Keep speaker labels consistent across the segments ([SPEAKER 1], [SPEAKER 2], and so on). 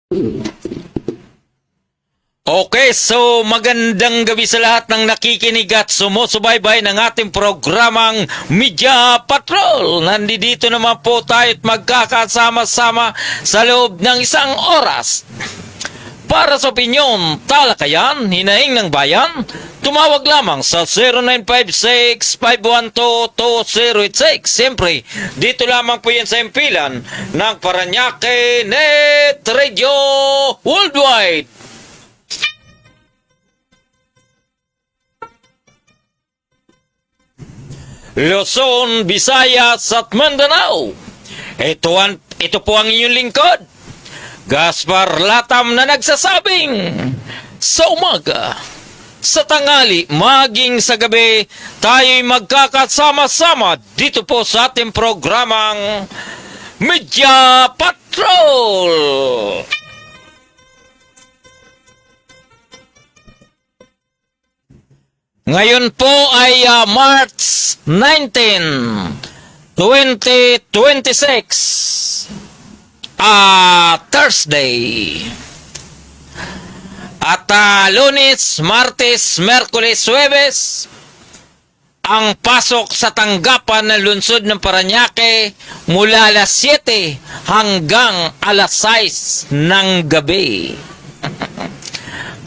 [SPEAKER 1] Okay, so magandang gabi sa lahat ng nakikinig at sumusubaybay ng ating programang Media Patrol. Nandito naman po tayo at magkakasama-sama sa loob ng isang oras. Para sa opinyon, talakayan, hinaing ng bayan, tumawag lamang sa 0956-512-2086. Siyempre, dito lamang po yan sa impilan ng Parañaque Net Radio Worldwide. Luzon, Visayas at Mindanao. Ito po ang inyong lingkod, Gaspar Latam, na nagsasabing sa umaga, sa tanghali, maging sa gabi, tayo'y magkakasama-sama dito po sa ating programang Media Patrol. Ngayon po ay March 19, 2026, Thursday. At Lunes, Martes, Merkules, Huwebes, ang pasok sa tanggapan ng lungsod ng Parañaque mula alas 7 hanggang alas 6 ng gabi.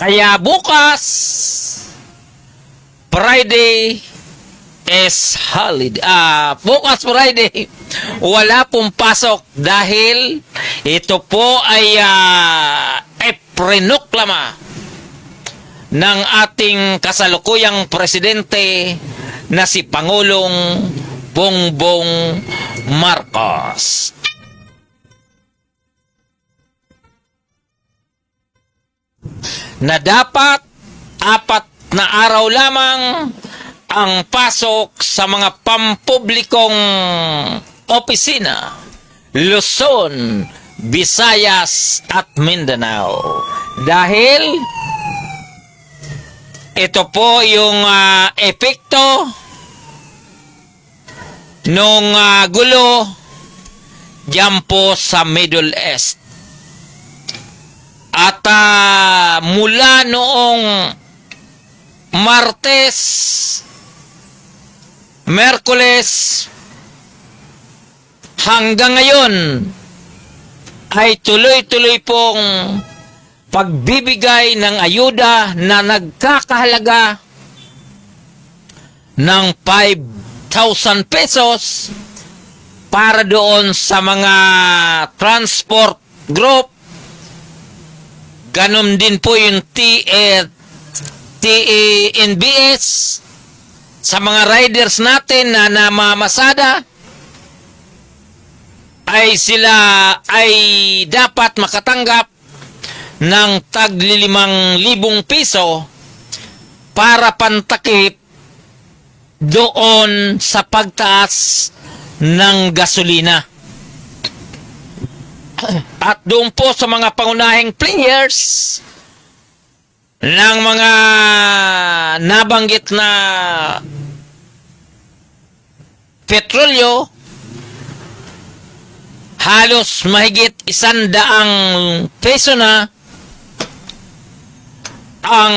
[SPEAKER 1] Kaya bukas, Friday is holiday. Bukas Friday, wala pong pasok dahil ito po ay prenoklama ng ating kasalukuyang presidente na si Pangulong Bongbong Marcos. Na dapat 4 na araw lamang ang pasok sa mga pampublikong opisina, Luzon, Visayas at Mindanao. Dahil ito po yung epekto nung gulo diyan po sa Middle East. At mula noong Martes, Merkules, hanggang ngayon ay tuloy-tuloy pong pagbibigay ng ayuda na nagkakahalaga ng 5,000 pesos para doon sa mga transport group. Ganon din po yung TNBS sa mga riders natin na namamasada, ay sila ay dapat makatanggap ng tagli 5,000 piso para pantakip doon sa pagtaas ng gasolina. At doon po sa mga pangunahing players ng mga nabanggit na petrolyo, halos mahigit 100 peso na ang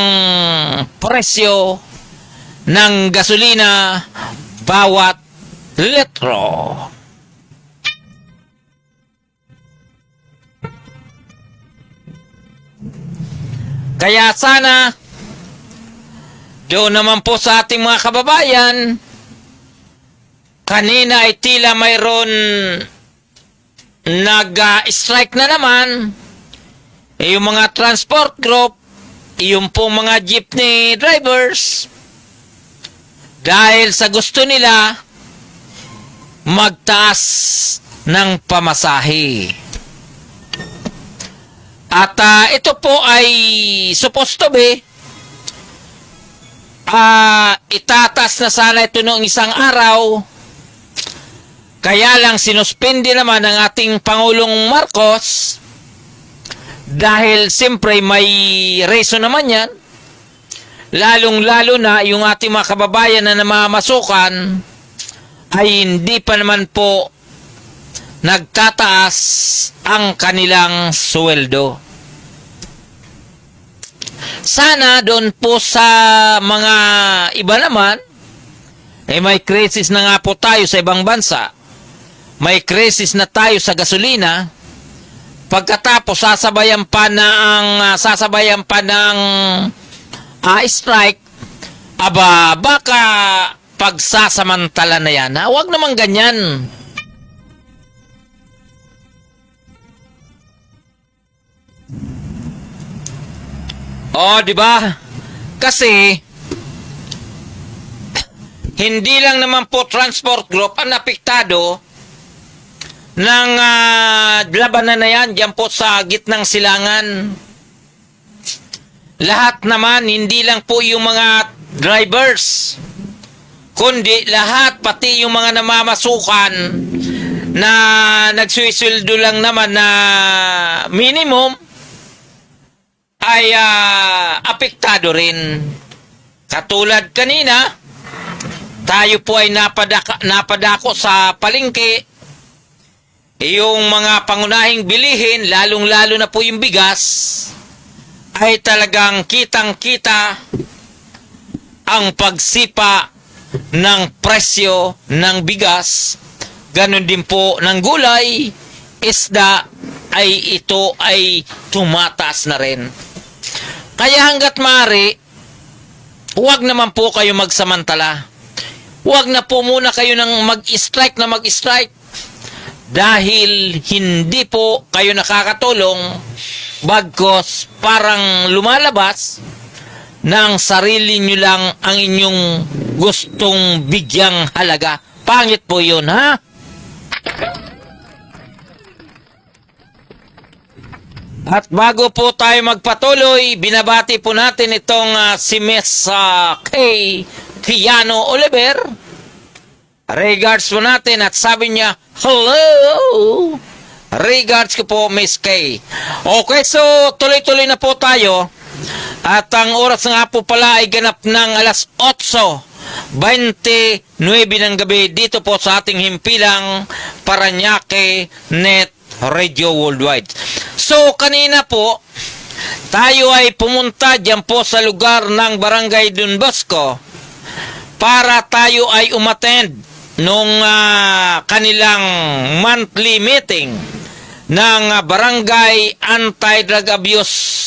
[SPEAKER 1] presyo ng gasolina bawat litro. Kaya sana doon naman po sa ating mga kababayan, kanina ay tila mayroon nag-strike na naman, yung mga transport group, yung pong mga jeepney drivers, dahil sa gusto nila magtaas ng pamasahe. At ito po ay supposed to be itatas na sana ito noong isang araw. Kaya lang sinuspindi naman ng ating Pangulong Marcos dahil siyempre may reason naman yan. Lalong-lalo na yung ating mga kababayan na namamasukan ay hindi pa naman po nagtataas ang kanilang sweldo. Sana doon po sa mga iba naman, may crisis na nga po tayo sa ibang bansa. May crisis na tayo sa gasolina. Pagkatapos sasabayan pa ng strike, baka pagsasamantala na yan. Huwag naman ganyan. Di ba? Kasi hindi lang naman po transport group ang apektado ng labanan na yan dyan po sa gitnang silangan. Lahat naman, hindi lang po yung mga drivers, kundi lahat, pati yung mga namamasukan na nagsuisweldo lang naman na minimum, ay apektado rin. Katulad kanina, tayo po ay napadako sa palengke. Yung mga pangunahing bilihin, lalong-lalo na po yung bigas, ay talagang kitang-kita ang pagsipa ng presyo ng bigas. Ganon din po ng gulay, isda, ay ito ay tumataas na rin. Kaya hanggat maaari, huwag naman po kayo magsamantala. Huwag na po muna kayo nang mag-strike na mag-strike. Dahil hindi po kayo nakakatulong, bagkos parang lumalabas ng sarili nyo lang ang inyong gustong bigyang halaga. Pangit po yun, ha? At bago po tayo magpatuloy, binabati po natin itong si Miss K. Tiano Oliver. Regards po natin at sabi niya, hello! Regards ko po, Miss K. Okay, so tuloy-tuloy na po tayo. At ang oras nga po pala ay ganap ng alas 8:29 ng gabi dito po sa ating himpilang Paranaque Net Radio Worldwide. So, kanina po, tayo ay pumunta dyan po sa lugar ng Barangay Don Bosco para tayo ay umattend nung kanilang monthly meeting ng Barangay Anti-Drug Abuse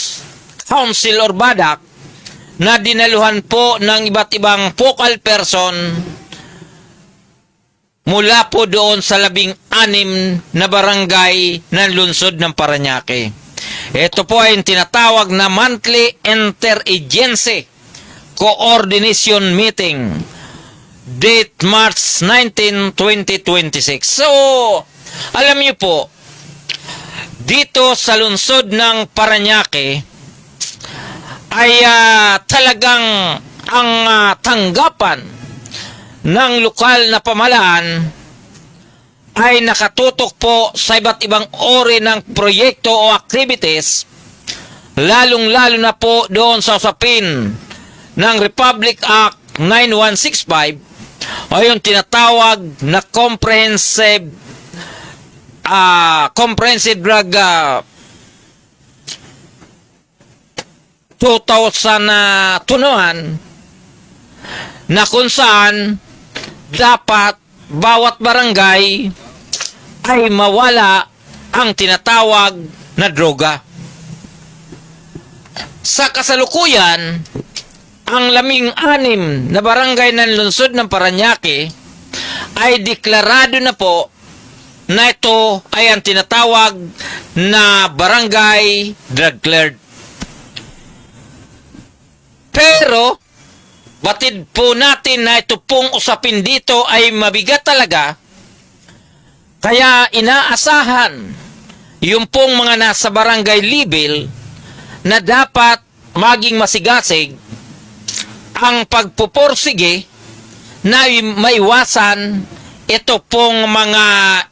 [SPEAKER 1] Council or BADAC na dinaluhan po ng iba't ibang focal person mula po doon sa 16 na barangay ng lungsod ng Paranaque. Ito po ay tinatawag na Monthly Interagency Coordination Meeting. Date March 19, 2026. So, alam niyo po, dito sa lungsod ng Paranaque ay talagang ang tanggapan ng lokal na pamahalaan ay nakatutok po sa iba't ibang uri ng proyekto o activities, lalong-lalo na po doon sa usapin ng Republic Act 9165 o yung tinatawag na Comprehensive Drug 2021 na kung saan dapat bawat barangay ay mawala ang tinatawag na droga. Sa kasalukuyan, ang 16 na barangay ng lungsod ng Paranaque ay deklarado na po na ito ay ang tinatawag na barangay drug cleared. Pero batid po natin na ito pong usapin dito ay mabigat talaga. Kaya inaasahan yung pong mga nasa barangay level na dapat maging masigasig ang pagpupursige na maiwasan ito pong mga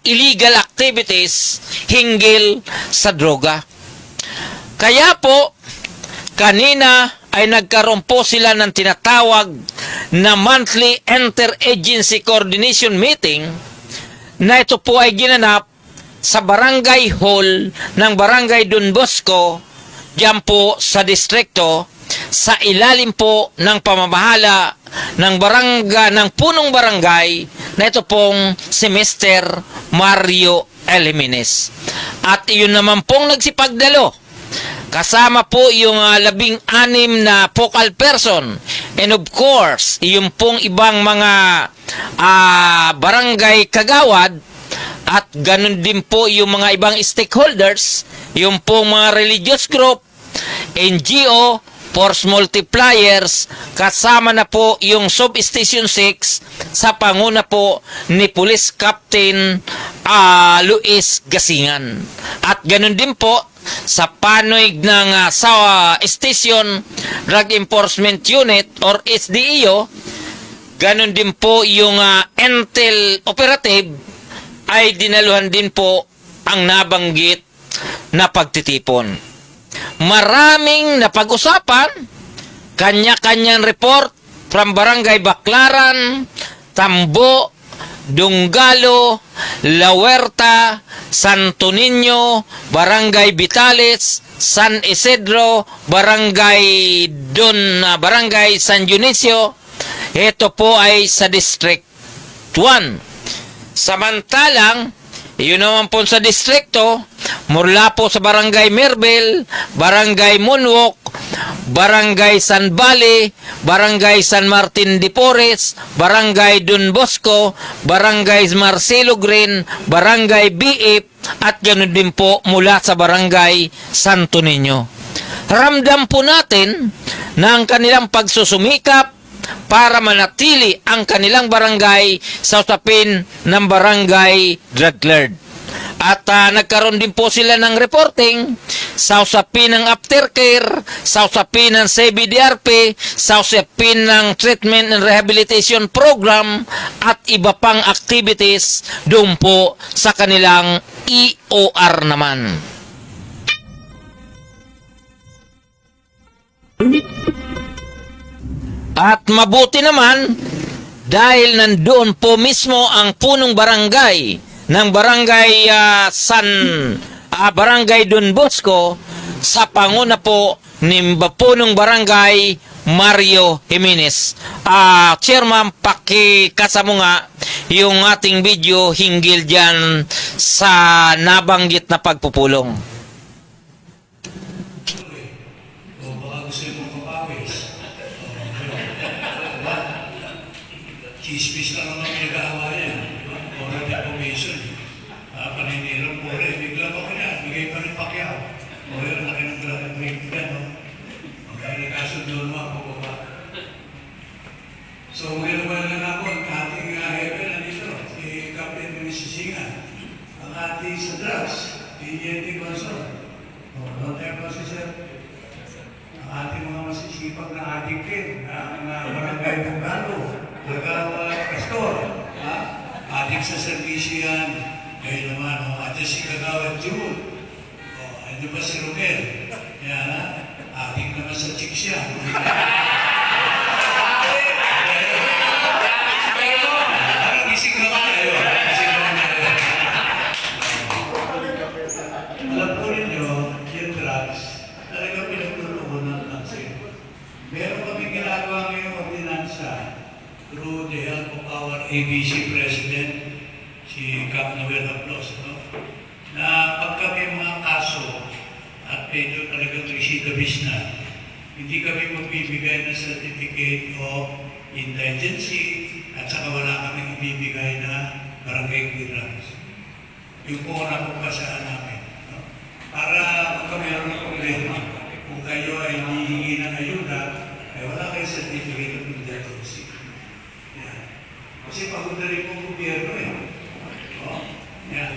[SPEAKER 1] illegal activities hinggil sa droga. Kaya po, kanina ay nagkaroon po sila ng tinatawag na Monthly Interagency Coordination Meeting na ito po ay ginanap sa Barangay Hall ng Barangay Don Bosco diyan po sa distrikto sa ilalim po ng pamamahala ng barangay, ng punong barangay na ito pong si Mr. Mario L. Jimenez. At iyon naman pong nagsipagdalo. Kasama po yung 16 na focal person. And of course, yung pong ibang mga barangay kagawad at ganun din po yung mga ibang stakeholders, yung pong mga religious group, NGO, force multipliers, kasama na po yung Substation 6 sa panguna po ni Police Captain Luis Gasingan. At ganun din po sa panoy ng Station Drug Enforcement Unit or SDEO, ganun din po yung Intel Operative ay dinaluhan din po ang nabanggit na pagtitipon. Maraming napag-usapan, kanya-kanyang report from Barangay Baclaran, Tambo, Dunggalo, La Huerta, Santo Niño, Barangay Vitales, San Isidro, Barangay San Dionisio. Ito po ay sa District 1. Samantalang, yun naman po sa distrikto, mula po sa Barangay Merbel, Barangay Moonwalk, Barangay San Valley, Barangay San Martin de Porres, Barangay Don Bosco, Barangay Marcelo Green, Barangay BF, at ganoon din po mula sa Barangay Santo Niño. Ramdam po natin na ang kanilang pagsusumikap para manatili ang kanilang barangay sa usapin ng barangay drug lord. At nagkaroon din po sila ng reporting sa usapin ng aftercare, sa usapin ng CBDRP, sa usapin ng treatment and rehabilitation program at iba pang activities doon po sa kanilang EOR naman. At mabuti naman dahil nandoon po mismo ang punong barangay ng Barangay Barangay Don Bosco sa panguna po ni punong barangay Mario Jimenez. Chairman, pakikasamo nga yung ating video hinggil dyan sa nabanggit na pagpupulong.
[SPEAKER 2] Chismis lang naman pinag-aawa yan. Oral defamation. Paninirang po rin. Bigla pa ko yan. Bigay pa rin Pacquiao. O yun, laki ng break yan, no? Magkaya nagkasundo naman ako pa. So, magalaman na ako ang ating hepe nandito. Si Captain Minisisingan. Ang ating sa drugs. PGT Gonzalo. Long time pa si Sir. Ang ating mga masisipag na ating kin. Ang barangay Dunggalo. Nagawa Pastor, adik sa servisyo yan. Ngayon naman, adik si Kagawad June. Ano ba si Romel? Yan, adik naman sa chicks yan. Parang gising naman kayo. Alam po ninyo, yung drugs, talagang pinagtulungan ng pansin. Meron kami ginagawa ngayong ordinansa through the help of our ABC President, si Cap Noel Aplos, no? Na pagka may mga kaso at medyo talagang recidivist na, hindi kami magbibigay ng certificate of indigency at saka wala kami ibibigay na barangay clearance. Yung po na pagpasaan namin. No? Para pagka mayroon ng problema, kung kayo ay hihingi ng ayuda, ay wala kayo certificate of indigency. Kasi pagod na rin pong gobyerno eh. O? Yan.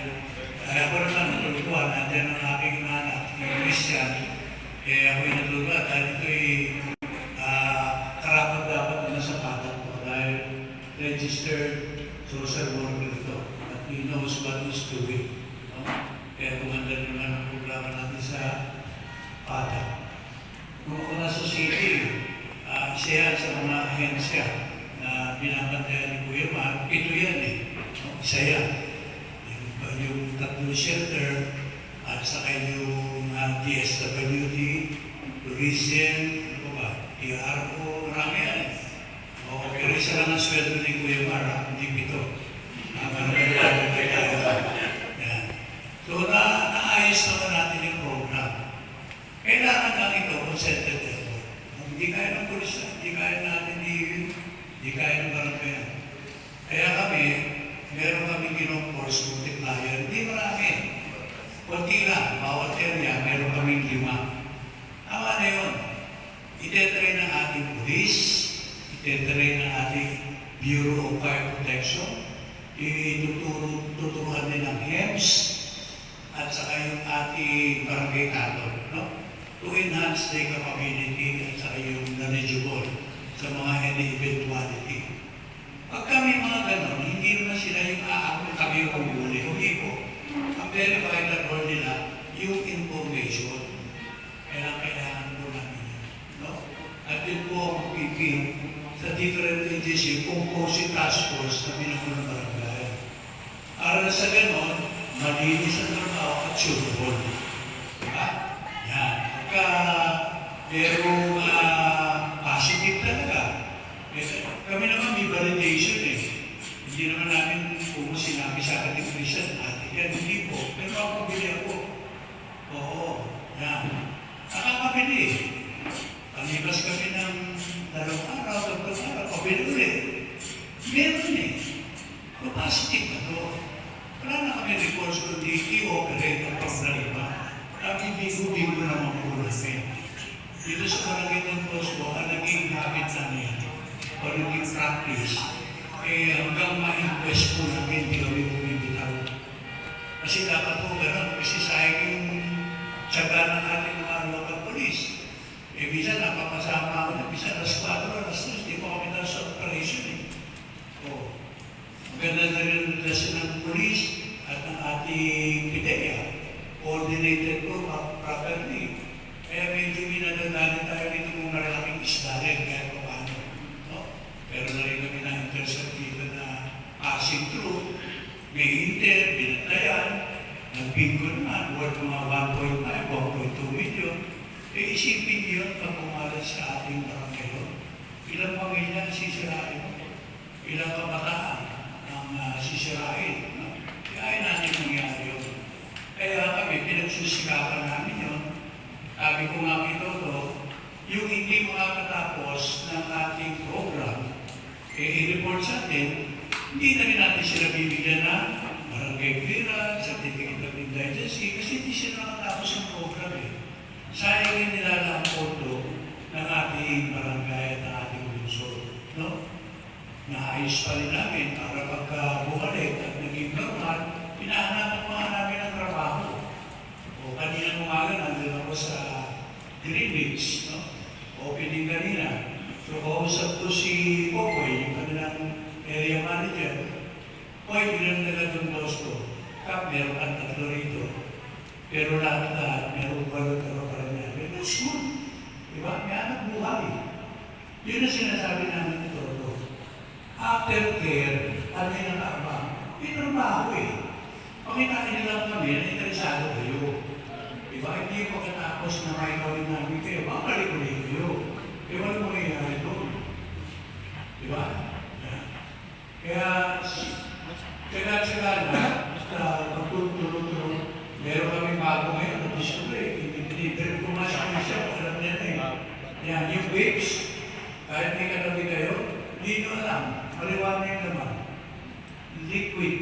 [SPEAKER 2] Kaya ako naman natulutuan, nandiyan ang aking anak, yung Christian. Ako'y natulutuan dahil ito'y karapat dapat na nasa patak ko dahil registered social worker ito. At he knows what he's doing. No? Kaya kumanda naman ang programa natin sa patak. Kung ako nasa city, isa yan sa mga ahensya na binabantayan ni Kuya Mark, ito yan eh. Isa yan. Yung tatlong shelter, at saka yung DSWD, tourism, ano ba, PRO, marami yan eh. O, pero isa lang ang sweldo ni Kuya Mara, hindi pito. Yan. So, naayos naman natin yung program. Kailangan lang ito, concentrated effort. Kung hindi kaya ng pulis, hindi kaya natin hindi kaya ng barangay. Kaya kami, meron kami ginong-force multiplier. Hindi marami. Kunti lang, bawat area, meron kaming 5. Tama na yun. Itetrain ng ating police, itetrain ng ating Bureau of Fire Protection, tuturuan din ng HEMS, at saka yung ating barangay tatol, no? To enhance their capability at saka yung knowledgeable sa mga any eventuality. Pag kami mga ganon, hindi naman sila yung kami yung huli. Hindi po. Ang very vital role nila, yung information. Kailangan po namin yun. No? At yun po ang pipil sa different agency, composite task force na binubuo ng barangay. Para sa ganon, malinis ang trabaho at sureball. Diba? Yan. Pagka merong positive talaga, kami naman may validation eh. Hindi naman namin kung sinabi sa akin ng Christian natin. Yan, hindi po. Pero makakabili ako. Oo. Yan. Nakakabili. Panipas kami ng 2 araw, 3 araw, pabili ulit. Meron eh. So, positive na to. Wala na kami reports kundi i-operate ang problema. Kami bigo-bigo naman po namin. Dito sa barangay ng Bosco, ang naging habit namin o naging practice, hanggang ma-inquest po namin, hindi kami bumibitaw. Kasi dapat po gano'n, kasi sayang yung tsaga ng ating mga local police. Minsan napapasama ako na, minsan alas 4, alas 3, di po kami nasa operation eh. Maganda na rin ang relasyon ng police at ng ating PIDEA. Coordinated po properly. Kaya medyo minadadali tayo dito kung malalaking isda rin kahit pa paano. No? Pero na rin kami na-intercept dito na passing through. May intel, binatayan, nag-bingo naman, worth mga 1.5, 1.2 million. Isipin yun pag umalat sa ating barangay yun. Ilang pamilya ang sisirain mo? Ilang kabataan ang sisirain? No? Kaya natin nangyari yun. Kaya kami, pinagsusikapan namin yun. Sabi ko nga ito, yung hindi makakatapos ng ating program, i-report sa atin, hindi na rin natin sila bibigyan ng barangay clearance, certificate of indigency, kasi hindi sila nakatapos ng program eh. Sayang rin nila ang pondo ng ating barangay at ng ating lungsod. No? Naayos pa rin namin para pagka bumalik at naging normal, pinahanapan pa namin ang trabaho. O kanina umaga, nandun ako sa Greenwich, no? Opening kanina. So, kausap ko si Popoy, yung kanilang area manager. Poy, ilang taga doon Bosco. Kap, meron kang 3 rito. Pero lahat meron balot-taro pa rin niya. Pero that's good. Diba? May anak buhay. Yun ang sinasabi namin ito. Aftercare, ano yung nakakabang? Pinarbaho eh. Pakitain lang kami na interesado kayo. Diba? Hindi ko katapos na may kawin namin kayo. Mamalik ulit kayo. Diba ano mangyayari doon? Diba? Kaya, tsaga-tsaga na, basta magtulong-tulong, meron kami bago ngayon na display. Pero pumasok na siya, alam niya na eh. Yan, yung waves, kahit may katabi kayo, hindi nyo alam. Maliwanag naman. Liquid.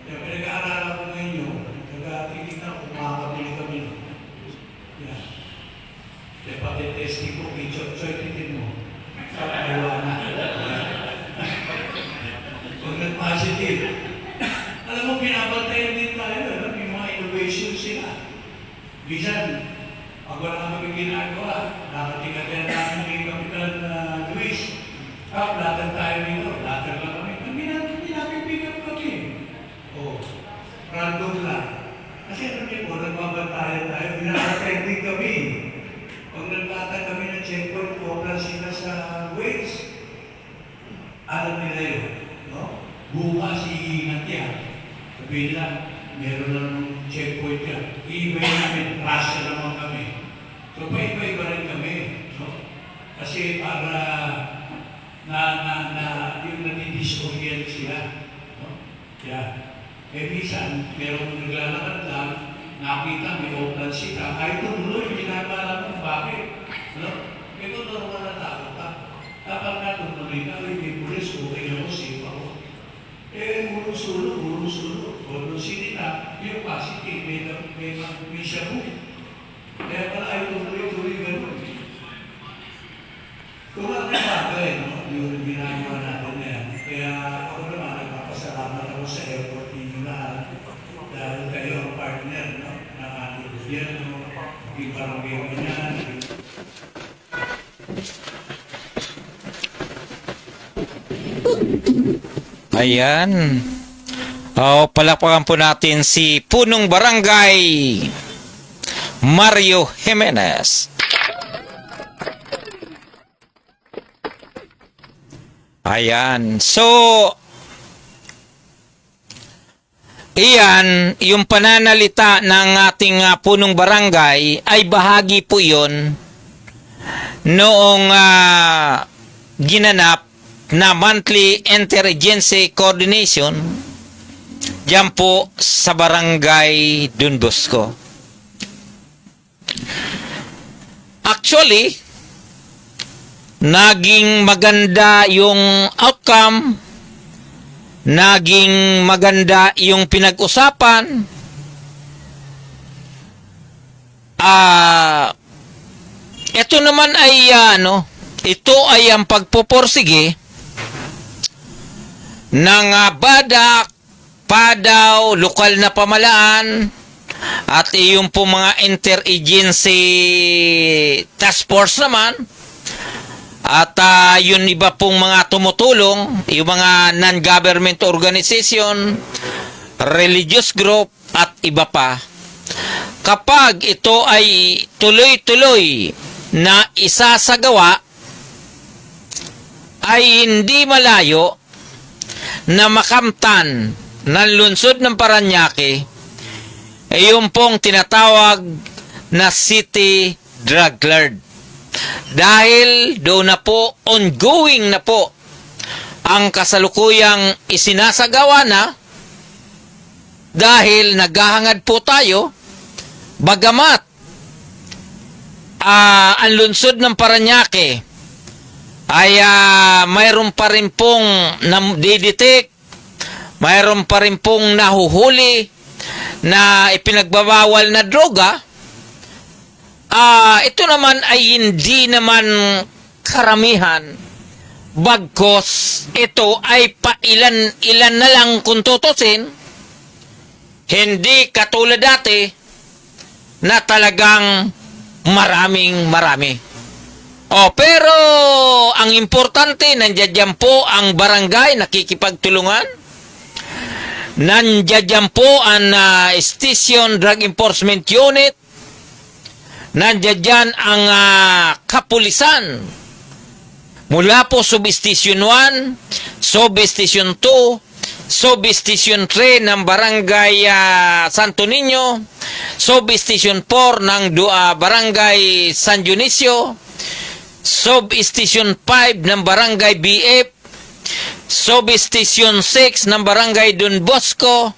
[SPEAKER 2] Kaya pinag-aaralan ko ngayon yun, nag-atitignan kung makakabili kami. Yan. Kaya pati-testing ko, i-choy-titin mo. Sa maliwanag. Kung nag-positive, alam mo, pinabantayan din tayo. May mga innovation sila. Bisan, pag wala kami ginagawa, nakatigagan namin yung Kapitan Luis. Latag tayo dito, latag lang kami. Hindi namin pick up kami. Random lang. Kasi ano niyo po, nagbabantayan tayo, binaka-trending kami. Pag naglatag kami ng checkpoint, opera sila sa Waze. Alam nila yun. No? Bukas iingat yan. Sabihin lang, meron lang checkpoint yan. Iiba namin, rasa naman kami. So, paiba-iba rin kami. No? Kasi para yung nadidisorient sila. No? Yeah. Eh, minsan, merong naglalakad lang, nakita, may open sita, kahit tumuloy, ginagawa lang bakit. No? Eh, kung normal na tao ka, kapag nga tumuloy ka, may pulis, okay ako, safe ako. Eh, ulo-sulo. Kung sinita, yung positive, may shabu. Kaya pala ay tuloy-tuloy gano'n. Kung ang bagay, no? Yung ginagawa natin na yan. Kaya ako naman, nagpapasalamat ako sa airport ninyo lahat. Dahil kayo ang partner, no? Ng ating gobyerno, yung barangay niyan.
[SPEAKER 1] Ayan. Palakpakan po natin si Punong Barangay Mario Jimenez. Ayan. So, iyan, yung pananalita ng ating punong barangay ay bahagi po yun noong ginanap na monthly interagency coordination diyan po sa barangay Don Bosco. Actually, naging maganda yung outcome, naging maganda yung pinag-usapan. Ito naman ay ito ay ang pagpuporsige ng badak, padaw, lokal na pamalaan at yung po mga interagency task force naman at yun iba pong mga tumutulong, yung mga non-government organization, religious group at iba pa. Kapag ito ay tuloy-tuloy na isasagawa, ay hindi malayo na makamtan ng lungsod ng Parañaque yung pong tinatawag na City Drug Lord. Dahil doon na po, ongoing na po ang kasalukuyang isinasagawa na dahil naghahangad po tayo bagamat ang lungsod ng Parañaque ay mayroon pa rin pong nadidetect, mayroon pa rin pong nahuhuli na ipinagbabawal na droga. Ito naman ay hindi naman karamihan, bagkos ito ay pailan-ilan na lang kung tutusin, hindi katulad dati na talagang marami. Pero ang importante, nandiyan po ang barangay nakikipagtulungan. Nandiyan po ang Station Drug Enforcement Unit. Nandiyan ang kapulisan. Mula po Substation 1, Substation 2, Substation 3 ng Barangay Santo Niño, Substation 4 ng Barangay San Dionisio, Substation 5 ng Barangay BF, Substation 6 ng Barangay Don Bosco,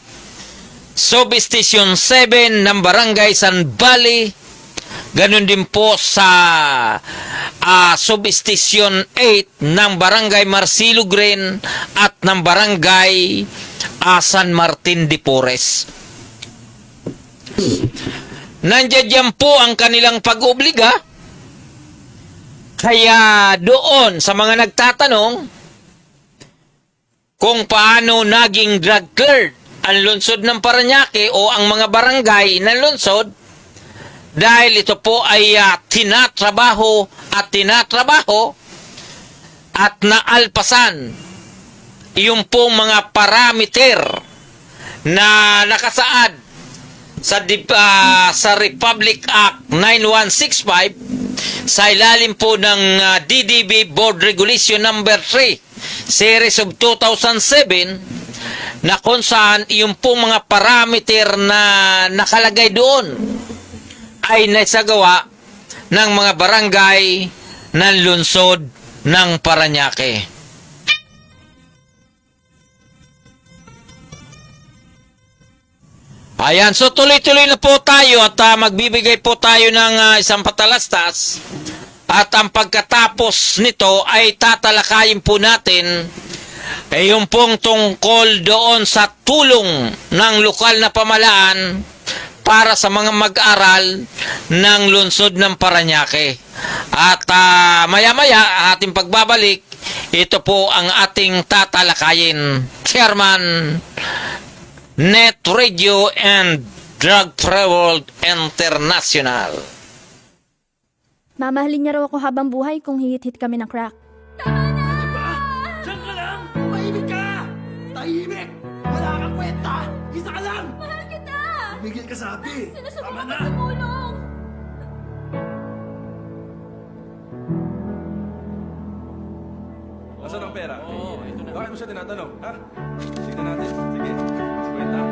[SPEAKER 1] Substation 7 ng Barangay San Valley, ganun din po sa Substation 8 ng Barangay Marcelo Green at ng Barangay San Martin de Porres. Nandiyan po ang kanilang pag-obliga. Kaya doon sa mga nagtatanong kung paano naging drug cleared ang lungsod ng Parañaque o ang mga barangay ng lungsod, dahil ito po ay tinatrabaho at naalpasan yung pong mga parameter na nakasaad sa Republic Act 9165 sa ilalim po ng DDB Board Regulation Number 3 Series of 2007 na kung saan yung pong mga parameter na nakalagay doon ay naisagawa ng mga barangay ng lungsod ng Parañaque. Ayan, so tuloy-tuloy na po tayo at magbibigay po tayo ng isang patalastas. At ang pagkatapos nito ay tatalakayin po natin yung pong tungkol doon sa tulong ng lokal na pamalaan para sa mga mag-aral ng lungsod ng Parañaque. At maya-maya ating pagbabalik, ito po ang ating tatalakayin. Chairman, Net Radio and Drug Free World International.
[SPEAKER 3] Mamahalin niya raw ako habang buhay kung hihit-hit kami ng crack.
[SPEAKER 4] Diyan ka lang! Tumahimik ka! Tahimik! Wala kang kwenta! Isa ka lang!
[SPEAKER 5] Mahal kita!
[SPEAKER 4] Tumigil ka sabi! Tama
[SPEAKER 5] Sinusubukan
[SPEAKER 4] na!
[SPEAKER 5] ko tumulong!
[SPEAKER 6] Asan ang pera? Oo, ito na. Bakit mo siya tinatanong? Ha? Tignan natin. Sige. Sikwenta.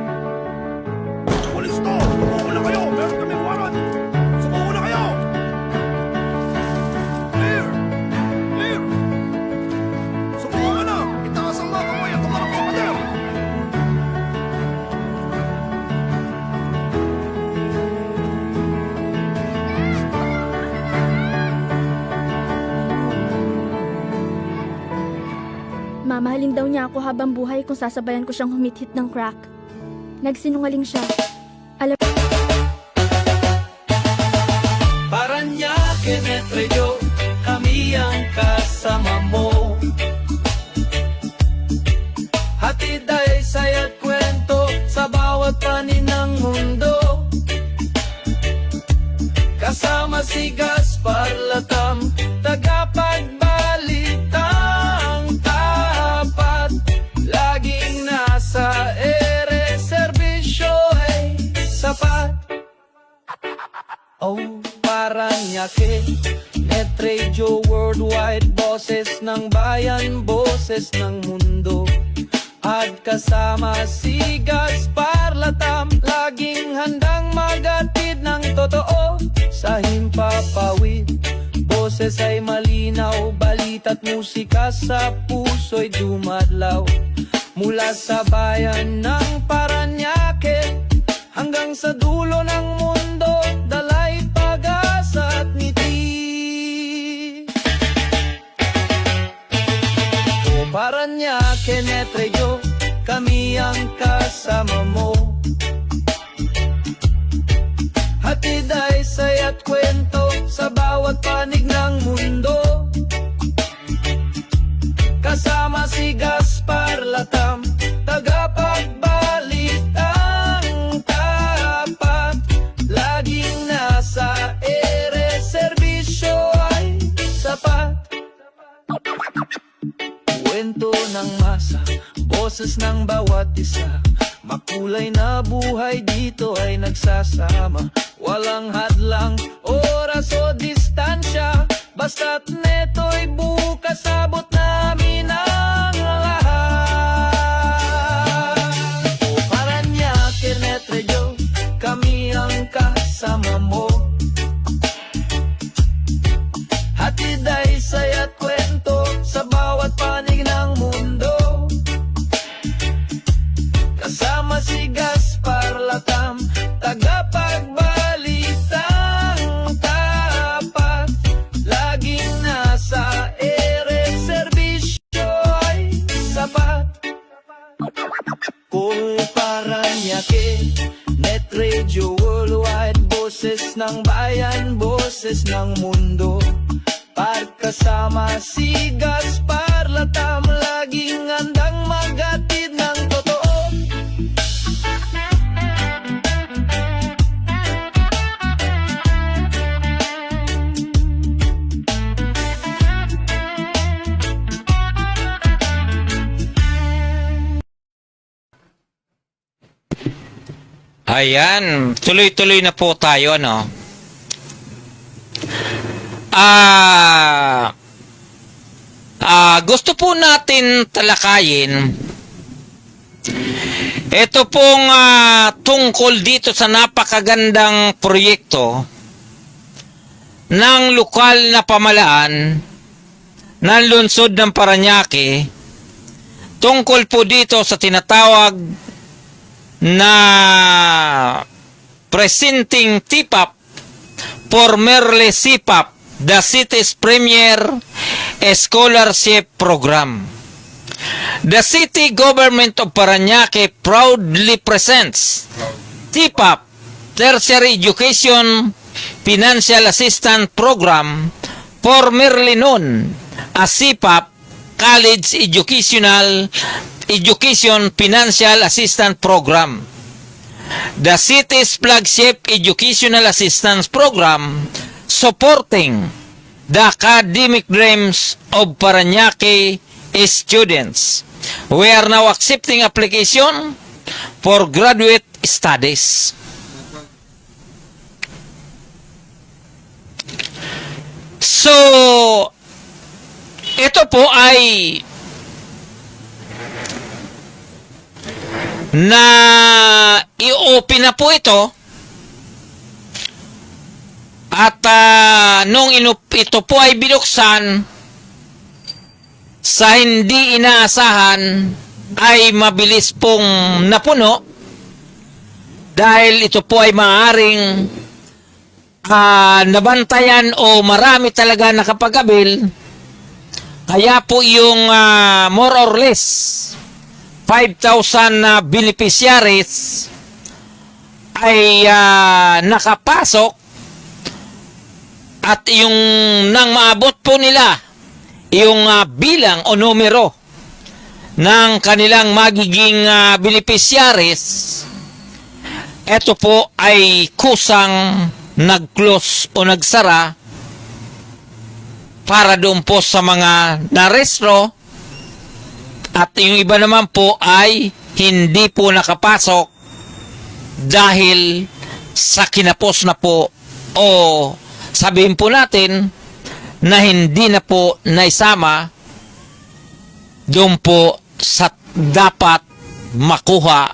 [SPEAKER 4] Pulis to! Sumuko na kayo! Meron kami warrant! Sumuko na kayo! Clear! Clear! Sumuko ka na! Itaas ang mga kamay at tumarap sa pader!
[SPEAKER 3] Mamahalin daw niya ako habang buhay kung sasabayan ko siyang humit-hit ng crack. Nagsinungaling siya. Alam
[SPEAKER 7] Parañaque Net Radio, kami ang kasama mo. Hatid ay saya't kwento sa bawat panin ng mundo. Kasama si Gaspar Latam, tagapagbalitang tapat. Laging nasa ere, serbisyo ay sapat. Oh, Parañaque Net Radio Worldwide, boses ng bayan, boses ng mundo. At kasama si Gaspar Latam, laging handang magatid ng totoo sa himpapawid. Boses ay malinaw, balita't musika sa puso'y dumadlaw. Mula sa bayan ng Parañaque hanggang sa dulo ng mundo, dalay pag-asa at ngiti. O Parañaque Net Radio, kami ang kasama mo. Hatid ay saya't kwento sa bawat panig ng mundo. Kasama si Gaspar Latam, tagapagbalitang tapat. Laging nasa ere, serbisyo ay sapat. Kwento ng masa, boses ng bawat isa. Makulay na buhay dito ay nagsasama. Walang hadlang, oras o distansya. Basta't neto'y bukas, abot namin ang lahat. O Parañaque Net Radio, kami ang kasama mo. Hatid ay saya't kwento sa bawat panig ng mundo. Kasama si Gaspar Latam, tagapagbalitang tapat. Laging nasa ere, serbisyo ay sapat. Kung Parañaque Net Radio Worldwide, boses ng bayan, boses ng mundo. Pagkasama si Gaspar Latam, laging handang magatid ng totoo.
[SPEAKER 1] Ayan, tuloy-tuloy na po tayo, no? Gusto po natin talakayin Ito pong tungkol dito sa napakagandang proyekto ng lokal na pamalaan ng lungsod ng Parañaque, tungkol po dito sa tinatawag na presenting TPAP, formerly CPAP, the city's premier scholarship program. The city government of Parañaque proudly presents TPAP, Tertiary Education Financial Assistance Program, formerly known as CPAP, College Education Financial Assistance Program. The city's flagship educational assistance program supporting the academic dreams of Parañaque students. We are now accepting application for graduate studies. So, ito po ay na i-open na po ito at nung ito po ay binuksan sa hindi inaasahan ay mabilis pong napuno dahil ito po ay maaaring nabantayan o marami talaga nakapag-abil. Kaya po yung more or less 5,000 na beneficiaries ay nakapasok at yung nang maabot po nila yung bilang o numero ng kanilang magiging beneficiaries, ito po ay kusang nag-close o nagsara para doon po sa mga narestro. At yung iba naman po ay hindi po nakapasok dahil sa kinapos na po o sabihin po natin na hindi na po naisama doon po sa dapat makuha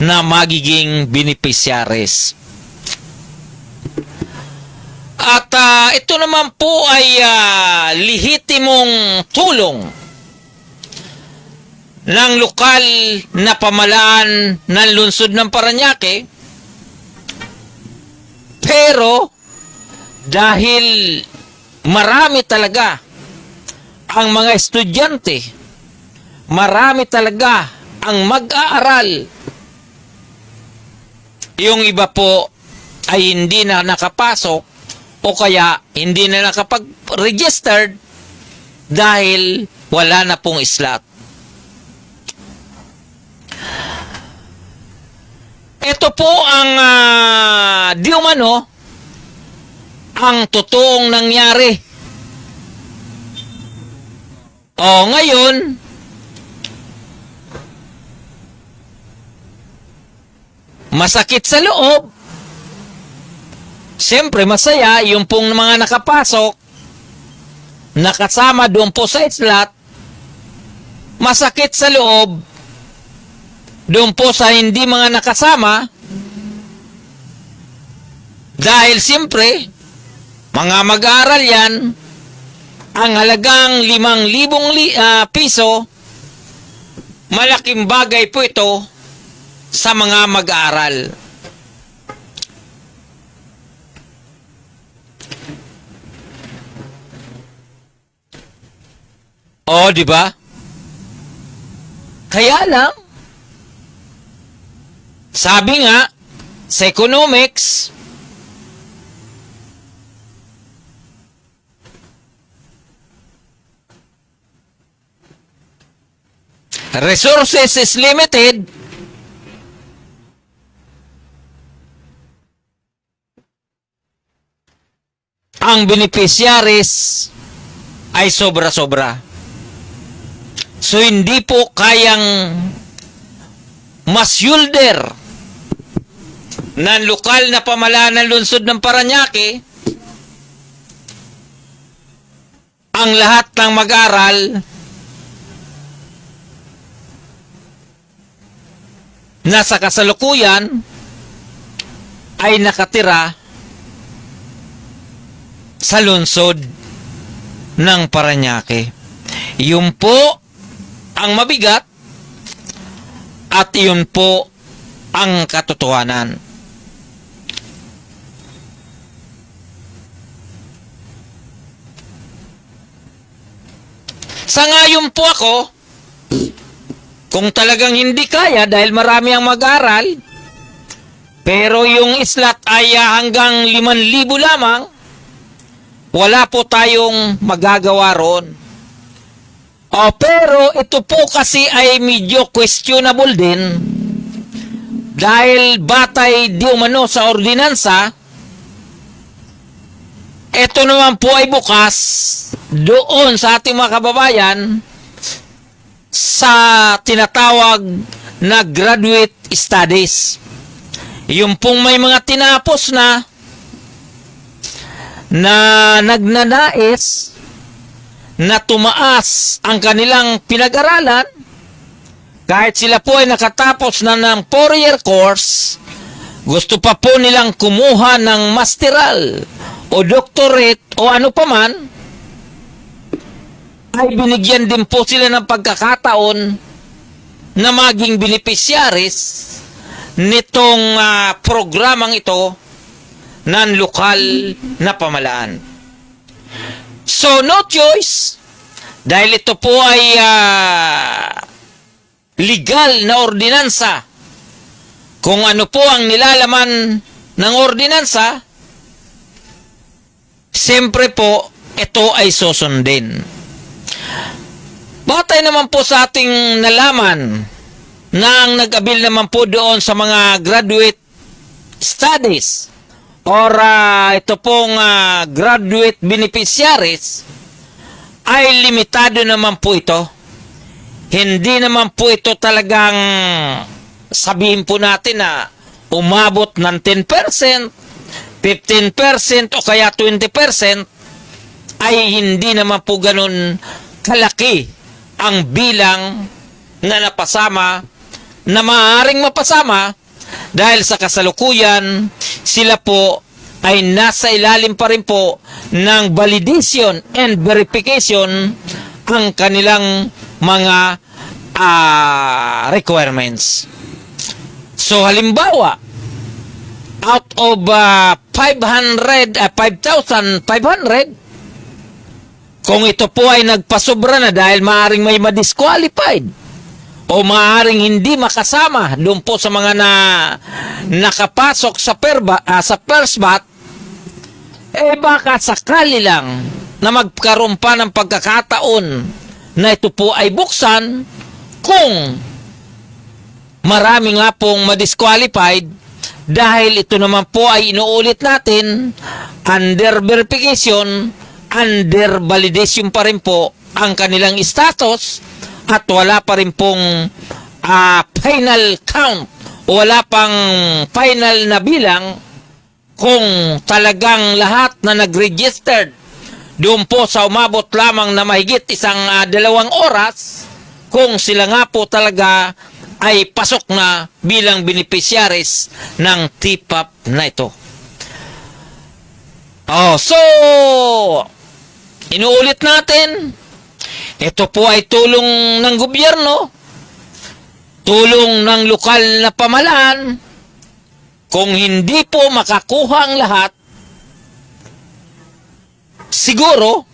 [SPEAKER 1] na magiging beneficiaries. At ito naman po ay lehitimong tulong ng lokal na pamalaan ng lungsod ng Parañaque, pero dahil marami talaga ang mga estudyante, marami talaga ang mag-aaral, yung iba po ay hindi na nakapasok o kaya hindi na nakapag-registered dahil wala na pong slot. Ito po ang di umano ang totoong nangyari. O ngayon, masakit sa loob. Siyempre masaya yung pong mga nakapasok, nakasama doon po sa slot. Masakit sa loob doon po sa hindi mga nakasama dahil siyempre mga mag-aaral yan, ang halagang 5,000 piso, malaking bagay po ito sa mga mag-aaral. O, di ba? Kaya lang, sabi nga, sa economics, resources is limited, ang beneficiaries ay sobra-sobra. So, hindi po kayang masyulder ng lokal na pamalaan ng lungsod ng Parañaque ang lahat ng mag-aral na sa kasalukuyan ay nakatira sa lungsod ng Parañaque. Yun po ang mabigat at yun po ang katotohanan. Sa ngayon po ako, kung talagang hindi kaya dahil marami ang mag-aral, pero yung islat ay hanggang 5,000 lamang, wala po tayong magagawa roon. Pero ito po kasi ay medyo questionable din dahil batay di umano sa ordinansa, ito naman po ay bukas doon sa ating mga kababayan sa tinatawag na graduate studies. Yung pong may mga tinapos na nagnanais na tumaas ang kanilang pinag-aralan kahit sila po ay nakatapos na ng 4-year course, gusto pa po nilang kumuha ng masteral o doctorate o ano paman, ay binigyan din po sila ng pagkakataon na maging beneficiaries nitong programang ito ng lokal na pamalaan. So, no choice, dahil ito po ay legal na ordinansa. Kung ano po ang nilalaman ng ordinansa, siyempre po, ito ay susundin. Batay naman po sa ating nalaman na ang nag-abil naman po doon sa mga graduate studies or ito pong graduate beneficiaries ay limitado naman po ito. Hindi naman po ito talagang sabihin po natin na umabot ng 10%, 15% o kaya 20%, ay hindi naman po ganun kalaki ang bilang na napasama, na maaaring mapasama dahil sa kasalukuyan sila po ay nasa ilalim pa rin po ng validation and verification ang kanilang mga requirements. So halimbawa, out of 5,500, kung ito po ay nagpasobra na dahil maaaring may ma-disqualified o maaaring hindi makasama doon po sa mga nakapasok sa first batch, baka sakali lang na magkaroon pa ng pagkakataon na ito po ay buksan kung marami nga pong ma-disqualified dahil ito naman po ay inuulit natin under verification, under validation pa rin po ang kanilang status at wala pa rin pong final count o wala pang final na bilang kung talagang lahat na nag-registered doon po sa umabot lamang na mahigit 1-2 oras, kung sila nga po talaga ay pasok na bilang beneficiaries ng TPAP na ito. So inuulit natin, ito po ay tulong ng gobyerno, tulong ng lokal na pamahalaan. Kung hindi po makakuha ang lahat, siguro,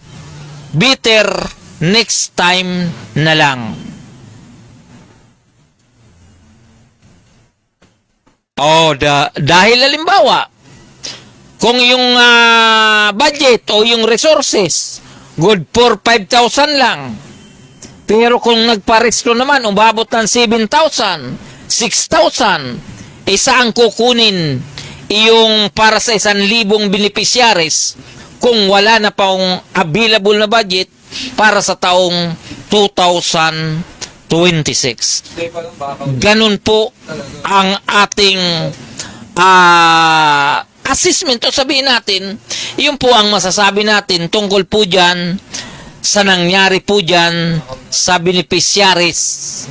[SPEAKER 1] better next time na lang. Dahil halimbawa, kung yung budget o yung resources, good for 5,000 lang. Pero kung nagparesto naman, umabot ng 7,000, 6,000, saan kukunin yung para sa 1,000 beneficiaries kung wala na pang available na budget para sa taong 2026. Ganun po ang ating assessment o sabihin natin, yun po ang masasabi natin tungkol po dyan sa nangyari po dyan sa beneficiaries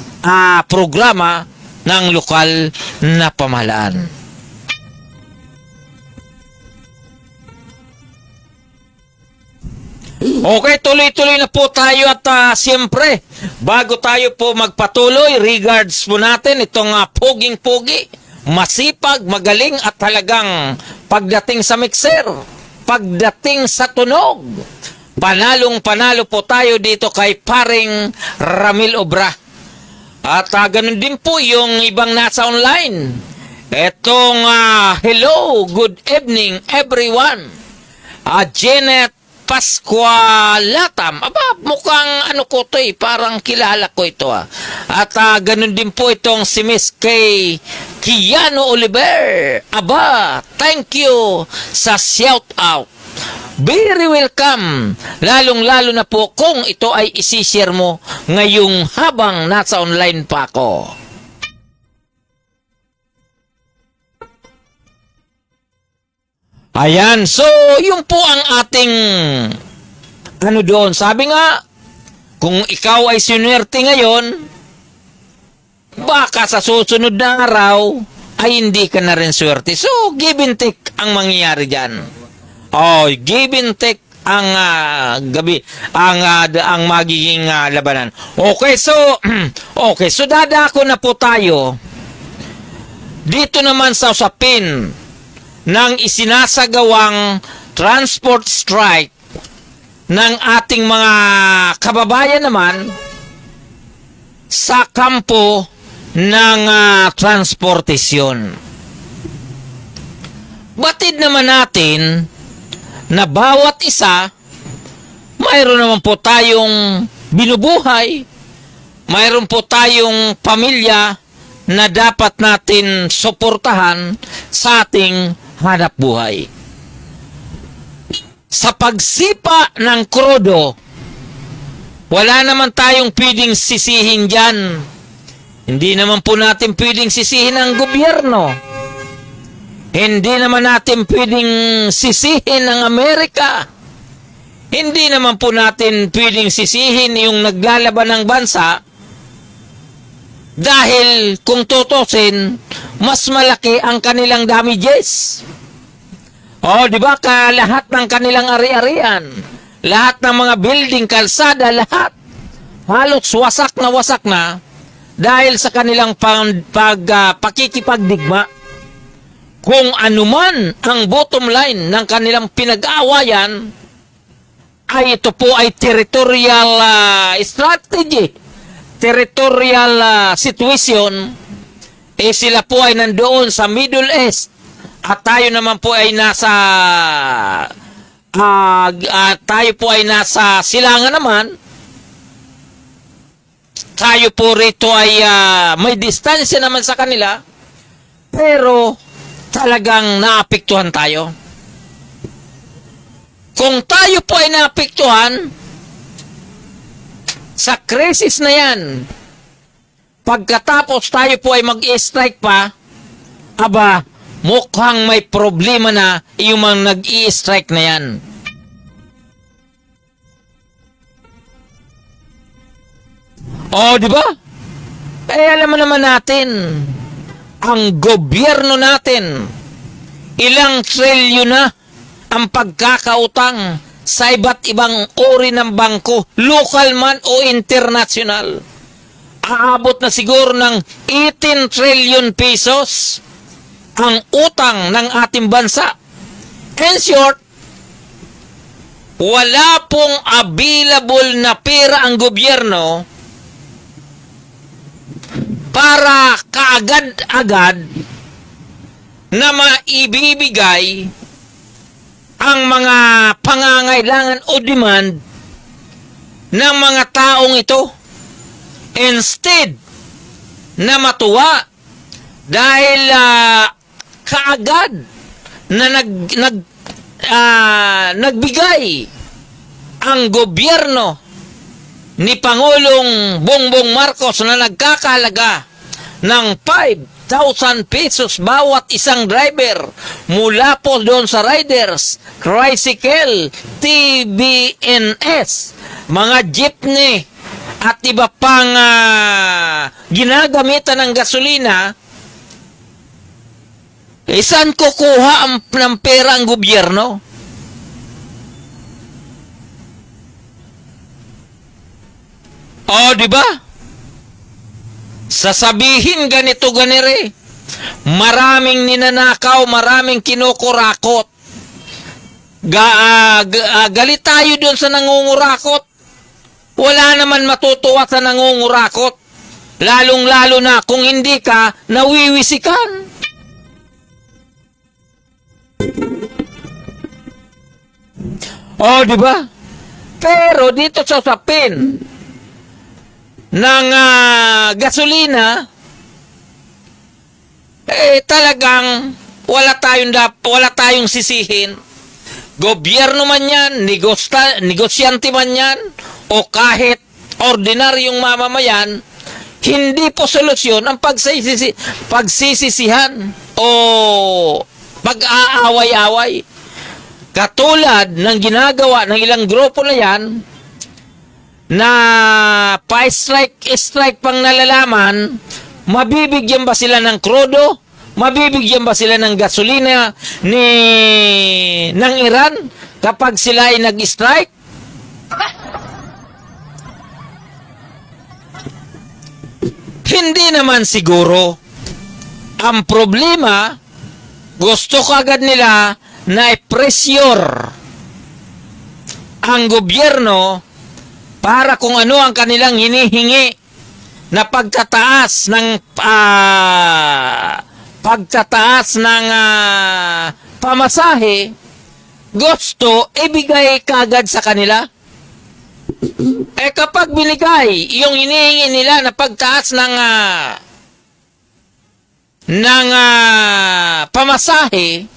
[SPEAKER 1] programa ng lokal na pamahalaan. Okay, tuloy-tuloy na po tayo at siyempre, bago tayo po magpatuloy, regards po natin itong poging-pogi, masipag, magaling at talagang pagdating sa mixer, pagdating sa tunog, panalong-panalo po tayo dito kay paring Ramil Obra. At ganun din po yung ibang nasa online. Etong hello, good evening everyone. Janet Pascualatam. Aba, mukhang ano ko to parang kilala ko ito At ganun din po itong si Miss Kay Kiano Oliver. Aba, thank you sa shout out. Very welcome. Lalong-lalo na po kung ito ay isishare mo ngayong habang nasa online pa ako. Ayan, so yung po ang ating ano doon. Sabi nga, kung ikaw ay sinwerte ngayon, baka sa susunod na araw ay hindi ka na rin swerte. So, give and take ang mangyayari dyan. Oh, give and take ang ang magiging labanan. Okay, so dadako na po tayo dito naman sa usapin ng isinasagawang transport strike ng ating mga kababayan naman sa kampo ng transportasyon. Batid naman natin na bawat isa, mayroon naman po tayong binubuhay, mayroon po tayong pamilya na dapat natin suportahan sa ating hanap buhay. Sa pagsipa ng krudo, wala naman tayong pwedeng sisihin dyan. Hindi naman po natin pwedeng sisihin ang gobyerno. Hindi naman natin pwedeng sisihin ang Amerika. Hindi naman po natin pwedeng sisihin yung naglalaban ng bansa. Dahil kung tutusin, mas malaki ang kanilang damages. O, di ba? Lahat ng kanilang ari-arian, lahat ng mga building, kalsada, lahat halos wasak na dahil sa kanilang pakikipagdigma. Kung anuman ang bottom line ng kanilang pinag-aawayan, ay ito po ay territorial strategy, territorial situation. Sila po ay nandoon sa Middle East at tayo naman po ay nasa silangan naman. Tayo po rito ay may distansya naman sa kanila, pero talagang naapektuhan tayo. Kung tayo po ay naapektuhan sa krisis na yan, pagkatapos tayo po ay mag-i-strike pa, aba, mukhang may problema na yung mga nag-i-strike na yan. O, di ba? Alam mo naman natin, ang gobyerno natin, ilang trilyon na ang pagkakautang sa iba't ibang uri ng bangko, local man o international. Aabot na siguro ng 18 trillion pesos ang utang ng ating bansa. In short, wala pong available na pera ang gobyerno para kaagad-agad na maibibigay ang mga pangangailangan o demand ng mga taong ito. Instead na matuwa dahil kaagad na nagbigay ang gobyerno ni Pangulong Bongbong Marcos na nagkakahalaga ng 5,000 pesos bawat isang driver mula po doon sa riders, tricycle, TBNS, mga jeepney at iba pang ginagamitan ng gasolina, saan kukuha ng pera ang gobyerno? O, di ba? Sasabihin ganito ganire. Maraming ninanakaw, maraming kinukurakot. Galit tayo doon sa nangungurakot. Wala naman matutuwa sa nangungurakot. Lalong-lalo na kung hindi ka nawiwisikan. Oh, di ba? Pero dito sa usapin ng gasolina, talagang wala tayong sisihin. Gobyerno man yan, negosyante man yan, o kahit ordinaryong mamamayan, hindi po solusyon ang pagsisisihan o pag-aaway-away. Katulad ng ginagawa ng ilang grupo na yan, na pa-strike pang nalalaman, mabibigyan ba sila ng krudo? Mabibigyan ba sila ng gasolina ng Iran kapag sila ay nag-strike? Hindi naman siguro. Ang problema, gusto kagad nila na i-pressure ang gobyerno para kung ano ang kanilang hinihingi na pagtataas ng pamasahe, gusto ibigay kagad sa kanila. Kapag binigay yung hinihingi nila na pagtaas ng pamasahe,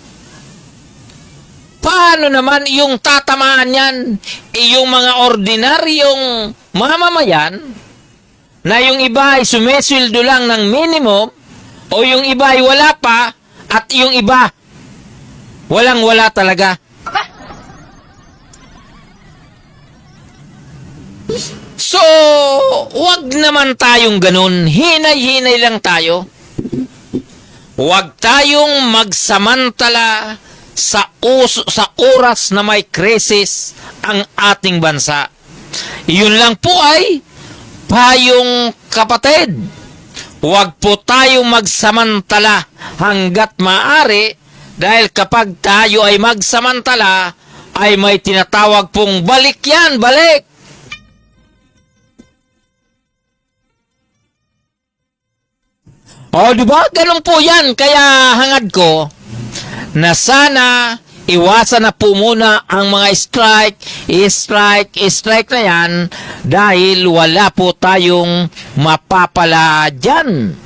[SPEAKER 1] paano naman yung tatamaan yan? Yung mga ordinaryong mamamayan na yung iba ay sumesweldo lang ng minimum o yung iba ay wala pa at yung iba walang-wala talaga. So, wag naman tayong ganun. Hinay-hinay lang tayo. Wag tayong magsamantala sa oras na may krisis ang ating bansa. Yun lang po ay payong kapatid. Huwag po tayong magsamantala hanggat maaari dahil kapag tayo ay magsamantala ay may tinatawag pong balik yan, balik. O, di ba? Ganun po yan. Kaya hangad ko na sana iwasan na po muna ang mga strike na yan dahil wala po tayong mapapala dyan.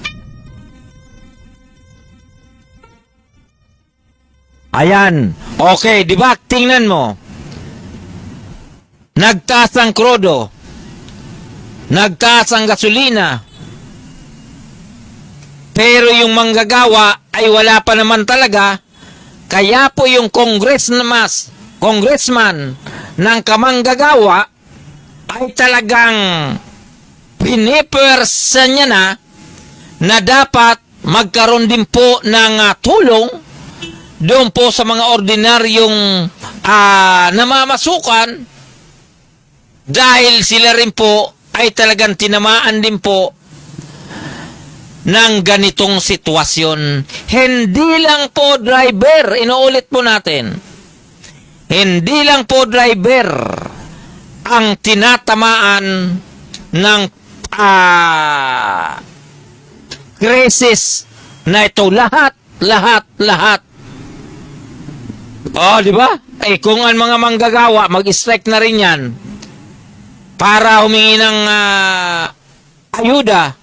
[SPEAKER 1] Ayan. Okay, di ba? Tingnan mo. Nagtaas ang krudo. Nagtaas ang gasolina. Pero yung manggagawa ay wala pa naman talaga. Kaya po yung congressman ng kamanggagawa ay talagang pinipersa niya na dapat magkaroon din po ng tulong doon po sa mga ordinaryong namamasukan dahil sila rin po ay talagang tinamaan din po ng ganitong sitwasyon. Hindi lang po driver, inuulit po natin, hindi lang po driver ang tinatamaan ng krisis na ito. Lahat. Di ba? Kung ang mga manggagawa, mag-strike na rin yan para humingi ng ayuda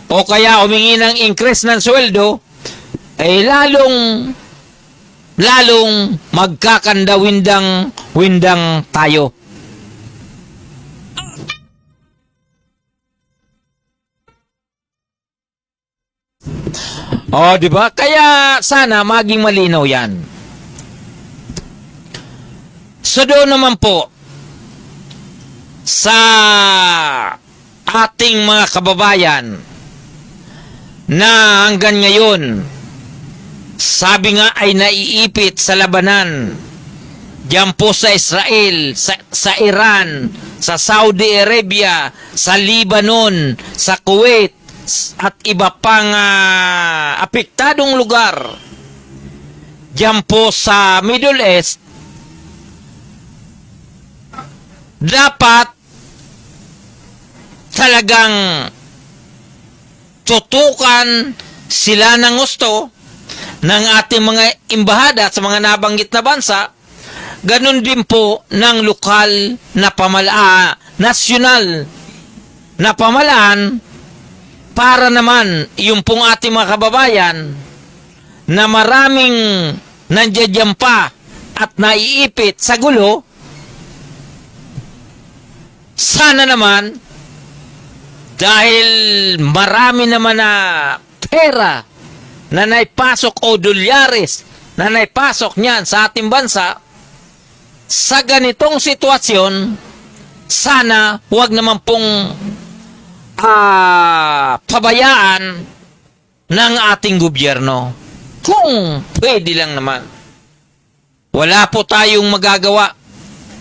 [SPEAKER 1] o kaya humingi ng increase ng sweldo, lalong magkakanda-windang tayo. Di ba? Kaya sana maging malinaw yan. So doon naman po sa ating mga kababayan na hanggang ngayon, sabi nga ay naiipit sa labanan diyan po sa Israel, sa Iran, sa Saudi Arabia, sa Lebanon, sa Kuwait, at iba pang apektadong lugar diyan po sa Middle East. Dapat talagang tutukan sila ng gusto ng ating mga embahada sa mga nabanggit na bansa. Ganun din po ng lokal na nasyonal na pamalaan, para naman yung pong ating mga kababayan na maraming nandiyan pa at naiipit sa gulo, sana naman dahil marami naman na pera na naipasok o dolyares na naipasok niyan sa ating bansa, sa ganitong sitwasyon, sana huwag naman pong pabayaan ng ating gobyerno. Kung pwede lang naman. Wala po tayong magagawa.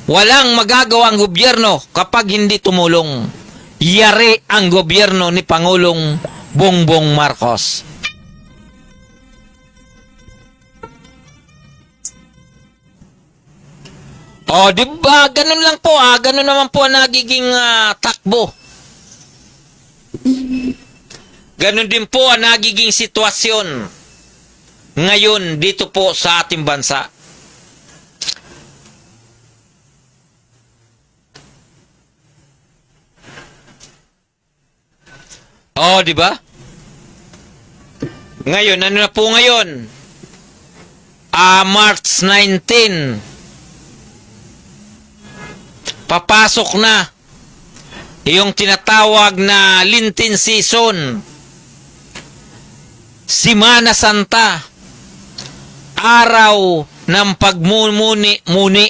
[SPEAKER 1] Walang magagawa ang gobyerno kapag hindi tumulong. Yari ang gobyerno ni Pangulong Bongbong Marcos. O, di ba? Ganun lang po, ganun naman po ang nagiging takbo. Ganun din po ang nagiging sitwasyon ngayon dito po sa ating bansa. O, di ba? Ngayon, ano na po ngayon? March 19. Papasok na yung tinatawag na Lenten season, Semana Santa, araw ng pagmumuni-muni.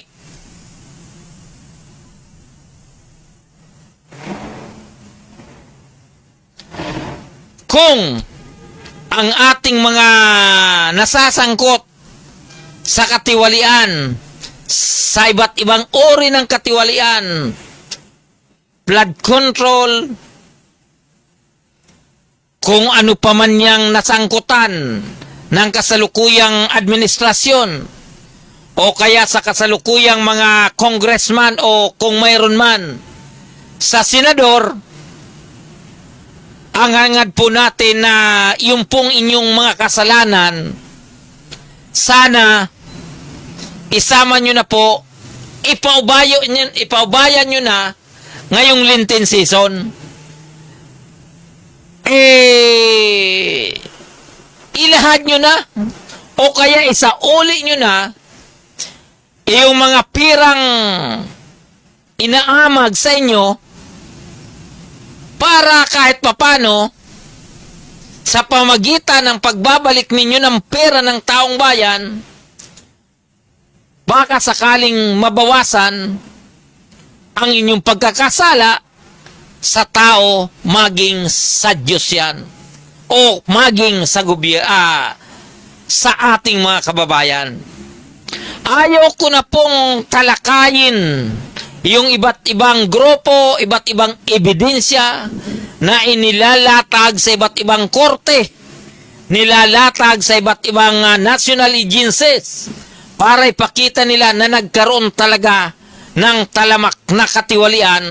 [SPEAKER 1] Kung ang ating mga nasasangkot sa katiwalian, sa iba't ibang uri ng katiwalian, flood control, kung ano pa man niyang nasangkutan ng kasalukuyang administrasyon o kaya sa kasalukuyang mga congressman o kung mayroon man sa senador, ang hangad po natin na yung pong inyong mga kasalanan, sana isama nyo na po, ipaubayan nyo na ngayong Lenten season. Ilahad nyo na o kaya isauli nyo na yung mga pirang inaamag sa inyo para kahit papano sa pamagitan ng pagbabalik ninyo ng pera ng taong bayan, baka sakaling mabawasan ang inyong pagkakasala sa tao, maging sa Diyos yan o maging sa sa ating mga kababayan. Ayaw ko na pong talakayin yung iba't ibang grupo, iba't ibang ebidensya na inilalatag sa iba't ibang korte, nilalatag sa iba't ibang national agencies para ipakita nila na nagkaroon talaga ng talamak na katiwalian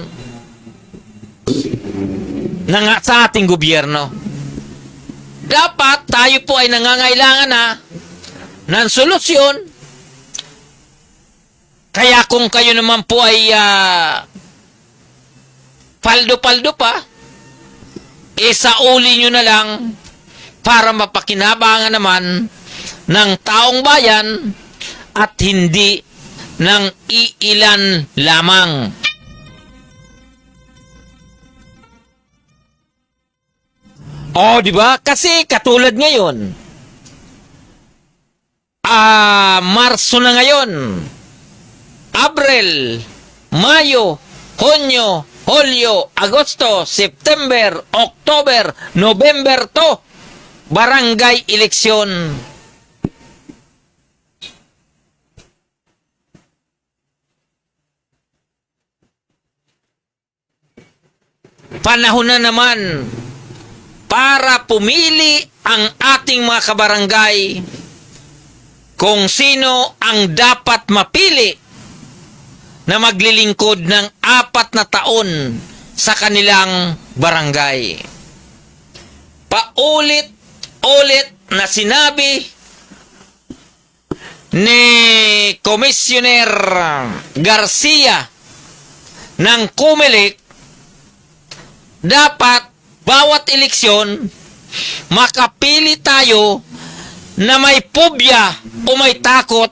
[SPEAKER 1] sa ating gobyerno. Dapat tayo po ay nangangailangan na ng solusyon. Kaya kung kayo naman po ay paldo-paldo pa, isauli nyo na lang para mapakinabangan naman ng taong bayan at hindi ng iilan lamang. O, di ba? Kasi katulad ngayon, Marso na ngayon, Abril, Mayo, Hunyo, Hulyo, Agosto, September, October, November to. barangay eleksyon. Panahon na naman para pumili ang ating mga kabarangay kung sino ang dapat mapili na maglilingkod ng 4 na taon sa kanilang barangay. Paulit-ulit na sinabi ni Commissioner Garcia ng COMELEC, dapat bawat eleksyon makapili tayo na may pobya o may takot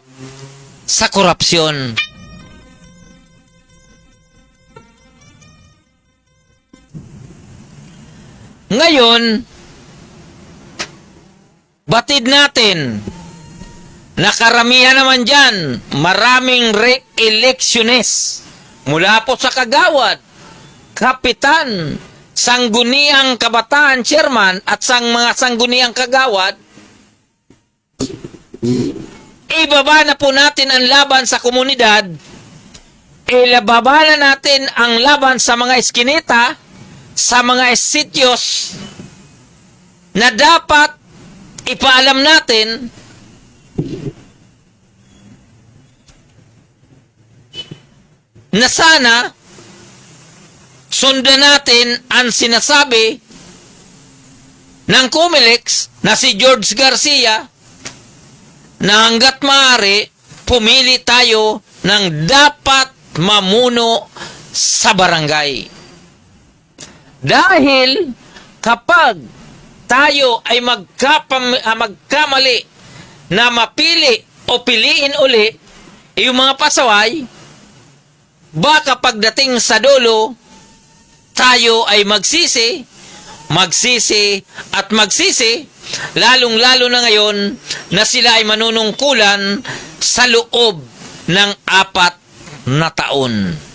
[SPEAKER 1] sa korupsyon. Ngayon, batid natin na karamihan naman dyan, maraming re-electionist mula po sa kagawad, kapitan, sangguniang kabataan chairman at mga sangguniang kagawad. Ibaba na po natin ang laban sa komunidad, ilababa na natin ang laban sa mga eskinita, sa mga sityos na dapat ipaalam natin na sana sundan natin ang sinasabi ng COMELEC na si George Garcia na hanggat maaari pumili tayo ng dapat mamuno sa barangay. Dahil kapag tayo ay magkamali na mapili o piliin uli yung mga pasaway, baka pagdating sa dulo, tayo ay magsisi, lalong-lalo na ngayon na sila ay manunungkulan sa loob ng 4 na taon.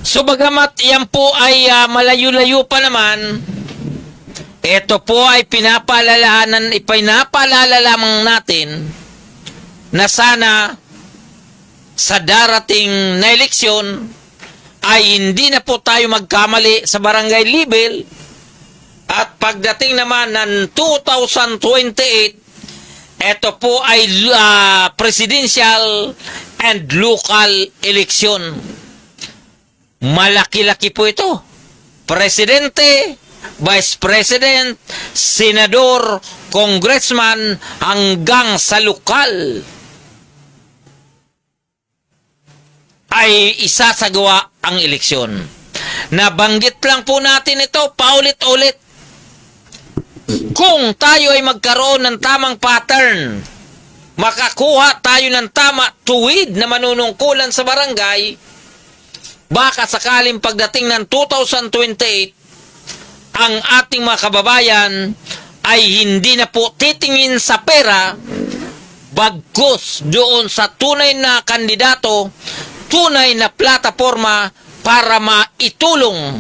[SPEAKER 1] So bagamat yan po ay malayo-layo pa naman, ito po ay pinapaalala lamang natin na sana sa darating na eleksyon ay hindi na po tayo magkamali sa barangay level, at pagdating naman ng 2028, ito po ay presidential and local election. Malaki-laki po ito. Presidente, Vice President, Senador, Congressman, hanggang sa lokal ay isasagawa ang eleksyon. Nabanggit lang po natin ito paulit-ulit. Kung tayo ay magkaroon ng tamang pattern, makakuha tayo ng tama tuwid na manunungkulan sa barangay, baka sakaling pagdating ng 2028, ang ating mga kababayan ay hindi na po titingin sa pera, bagkus doon sa tunay na kandidato, tunay na plataforma para maitulong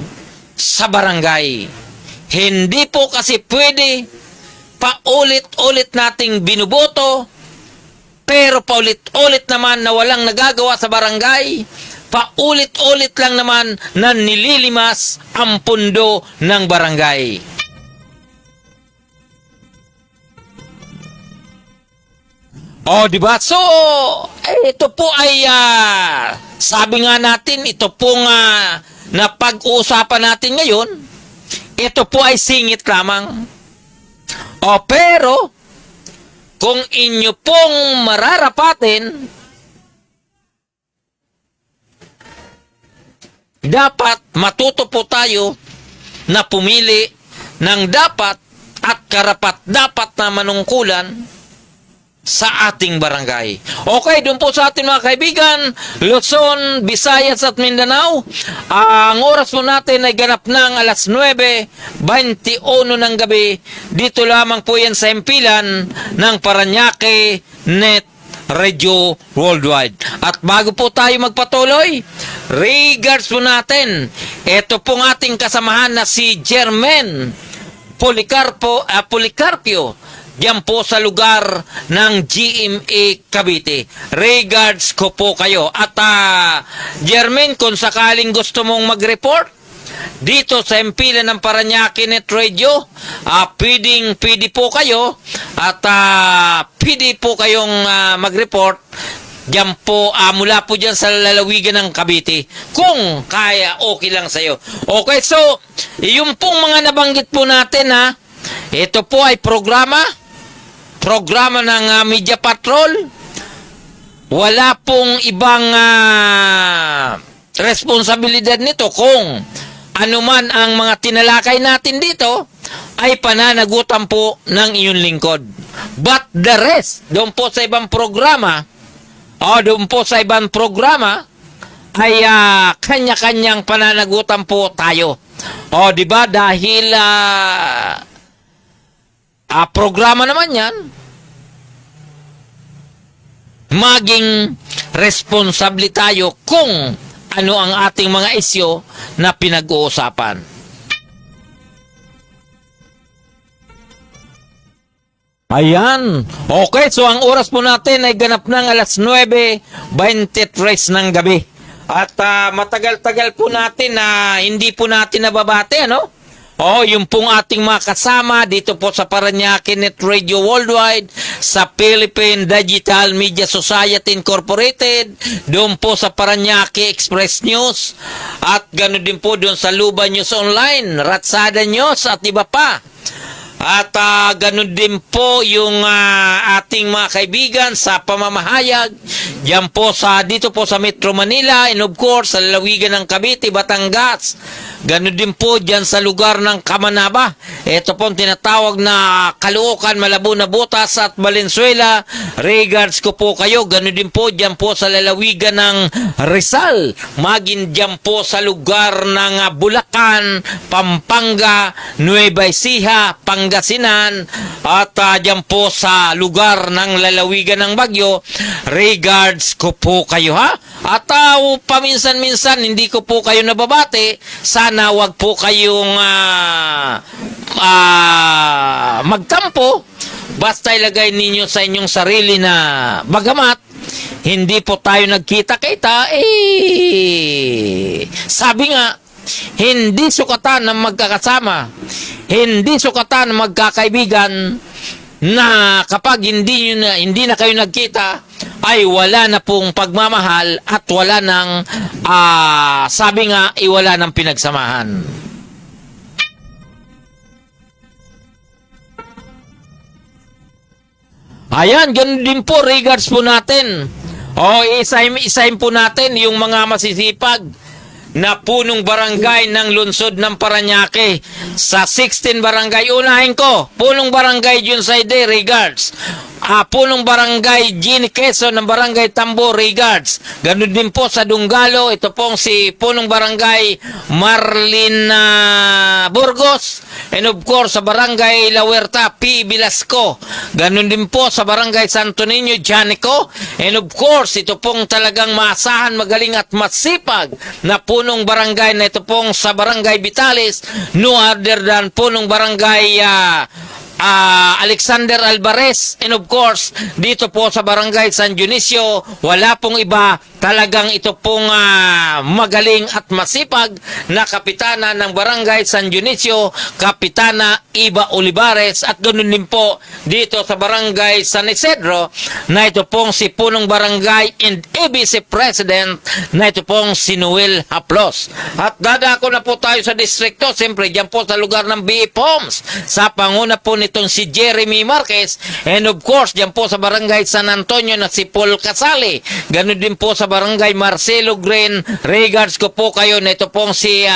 [SPEAKER 1] sa barangay. Hindi po kasi pwede paulit-ulit nating binuboto, pero paulit-ulit naman na walang nagagawa sa barangay, paulit-ulit lang naman na nililimas ang pundo ng barangay. O, diba? So, ito po ay, sabi nga natin, ito pong na pag-uusapan natin ngayon, ito po ay singit lamang. O, pero, kung inyo pong mararapatin, dapat matuto po tayo na pumili ng dapat at karapat-dapat na manungkulan sa ating barangay. Okay, doon po sa ating mga kaibigan, Luzon, Visayas at Mindanao, ang oras po natin ay ganap ng alas 9:21 ng gabi. Dito lamang po yan sa himpilan ng Paranaque Net Radio Worldwide. At bago po tayo magpatuloy, Regards po natin. Ito pong ating kasamahan na si Jermen Policarpio. Diyan po sa lugar ng GMA Cavite. Regards ko po kayo. At Jermen, kung sakaling gusto mong mag-report dito sa Empila ng Parañaque Net Radio, pwede po kayo at pwede po kayong mag-report diyan po, mula po diyan sa lalawigan ng Cavite. Kung kaya, okay lang sa'yo. Okay, so, yung pong mga nabanggit po natin, ito po ay programa ng Media Patrol. Wala pong ibang responsibilidad nito kung anuman ang mga tinalakay natin dito ay pananagutan po ng iyong lingkod. But the rest, doon po sa ibang programa ay kanya-kanyang pananagutan po tayo. Di ba? Dahil programa naman yan, maging responsable tayo kung ano ang ating mga isyu na pinag-uusapan. Ayan. Okay, so ang oras po natin ay ganap ng alas 9:23 ng gabi. At matagal-tagal po natin na hindi po natin nababate, ano? Yung pong ating mga kasama dito po sa Parañaque Net Radio Worldwide, sa Philippine Digital Media Society Incorporated, doon po sa Parañaque Express News, at ganoon din po doon sa Luba News Online, Ratsada News, at iba pa. At ganun din po yung ating mga kaibigan sa pamamahayag diyan po dito po sa Metro Manila, and of course sa lalawigan ng Cavite, Batangas. Ganun din po diyan sa lugar ng Kamanaba. Ito po ang tinatawag na Caloocan, Malabon, Butas at Valenzuela. Regards ko po kayo. Ganun din po diyan po sa lalawigan ng Rizal. Maging diyan po sa lugar ng Bulacan, Pampanga, Nueva Ecija, Pangasinan, at diyan po sa lugar ng lalawigan ng Bagyo. Regards ko po kayo, ha? At paminsan-minsan hindi ko po kayo nababate. Sana wag po kayong magtampo. Basta ilagay ninyo sa inyong sarili na bagamat hindi po tayo nagkita-kita, sabi nga, hindi sukatan ng magkakasama, hindi sukatan ng magkakaibigan, na kapag hindi na kayo nagkita ay wala na pong pagmamahal at wala nang sabi nga, wala nang pinagsamahan. Ayan, ganun din po, regards po natin. Isahin po natin yung mga masisipag na punong barangay ng lungsod ng Parañaque. Sa 16 barangay, unahin ko, punong barangay Junsaide, regards. Punong barangay Gini Quezon ng barangay Tambo, regards. Ganun din po sa Dunggalo, ito pong si punong barangay Marlin Burgos, and of course sa barangay La Huerta, P. Velasco. Ganun din po sa barangay Santo Niño, Janico, and of course ito pong talagang maasahan, magaling at masipag na punong barangay na ito pong sa barangay Vitales, no other than punong barangay Alexander Alvarez, and of course dito po sa barangay San Dionisio, wala pong iba, talagang ito pong magaling at masipag na kapitana ng barangay San Dionisio, Kapitana Iba Olivares. At ganoon din po dito sa barangay San Isidro, na ito pong si punong barangay and ABC President, na ito pong si Noel Haplos. At dadako na po tayo sa distrikto, siyempre dyan po sa lugar ng B.E. Poms, sa panguna po nitong si Jeremy Marquez, and of course dyan po sa barangay San Antonio na si Paul Casale. Ganoon din po sa barangay Marcelo Green, regards ko po kayo, na ito pong si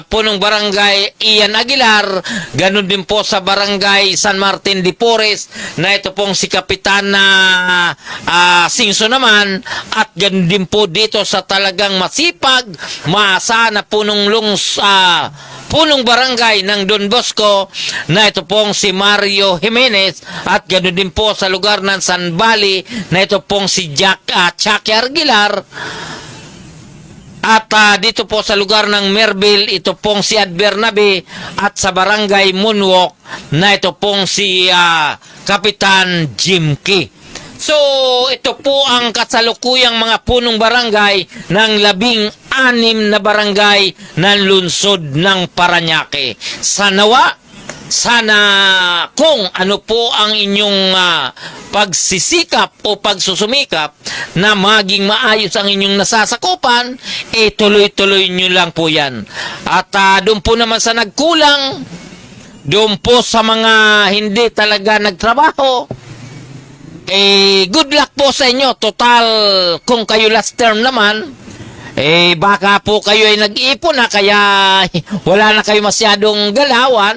[SPEAKER 1] punong barangay Ian Aguilar. Ganoon din po sa barangay San Martin de Porres, na ito pong si Kapitana Singso naman. At ganoon din po dito sa talagang masipag, maasa na punong barangay ng Don Bosco, na ito pong si Mario Jimenez. At ganoon din po sa lugar ng San Valley, na ito pong si Chucky Aguilar. At dito po sa lugar ng Merville, ito pong si Ad Bernabe, at sa barangay Moonwalk na ito pong si Kapitan Jim Key. So, ito po ang kasalukuyang mga punong barangay ng 16 na barangay ng lungsod ng Parañaque. Sana kung ano po ang inyong pagsisikap o pagsusumikap na maging maayos ang inyong nasasakupan, tuloy-tuloy nyo lang po yan. At doon po naman sa nagkulang, doon po sa mga hindi talaga nagtrabaho, good luck po sa inyo. Total, kung kayo last term naman, baka po kayo ay nag-iipon na, kaya wala na kayo masyadong galawan.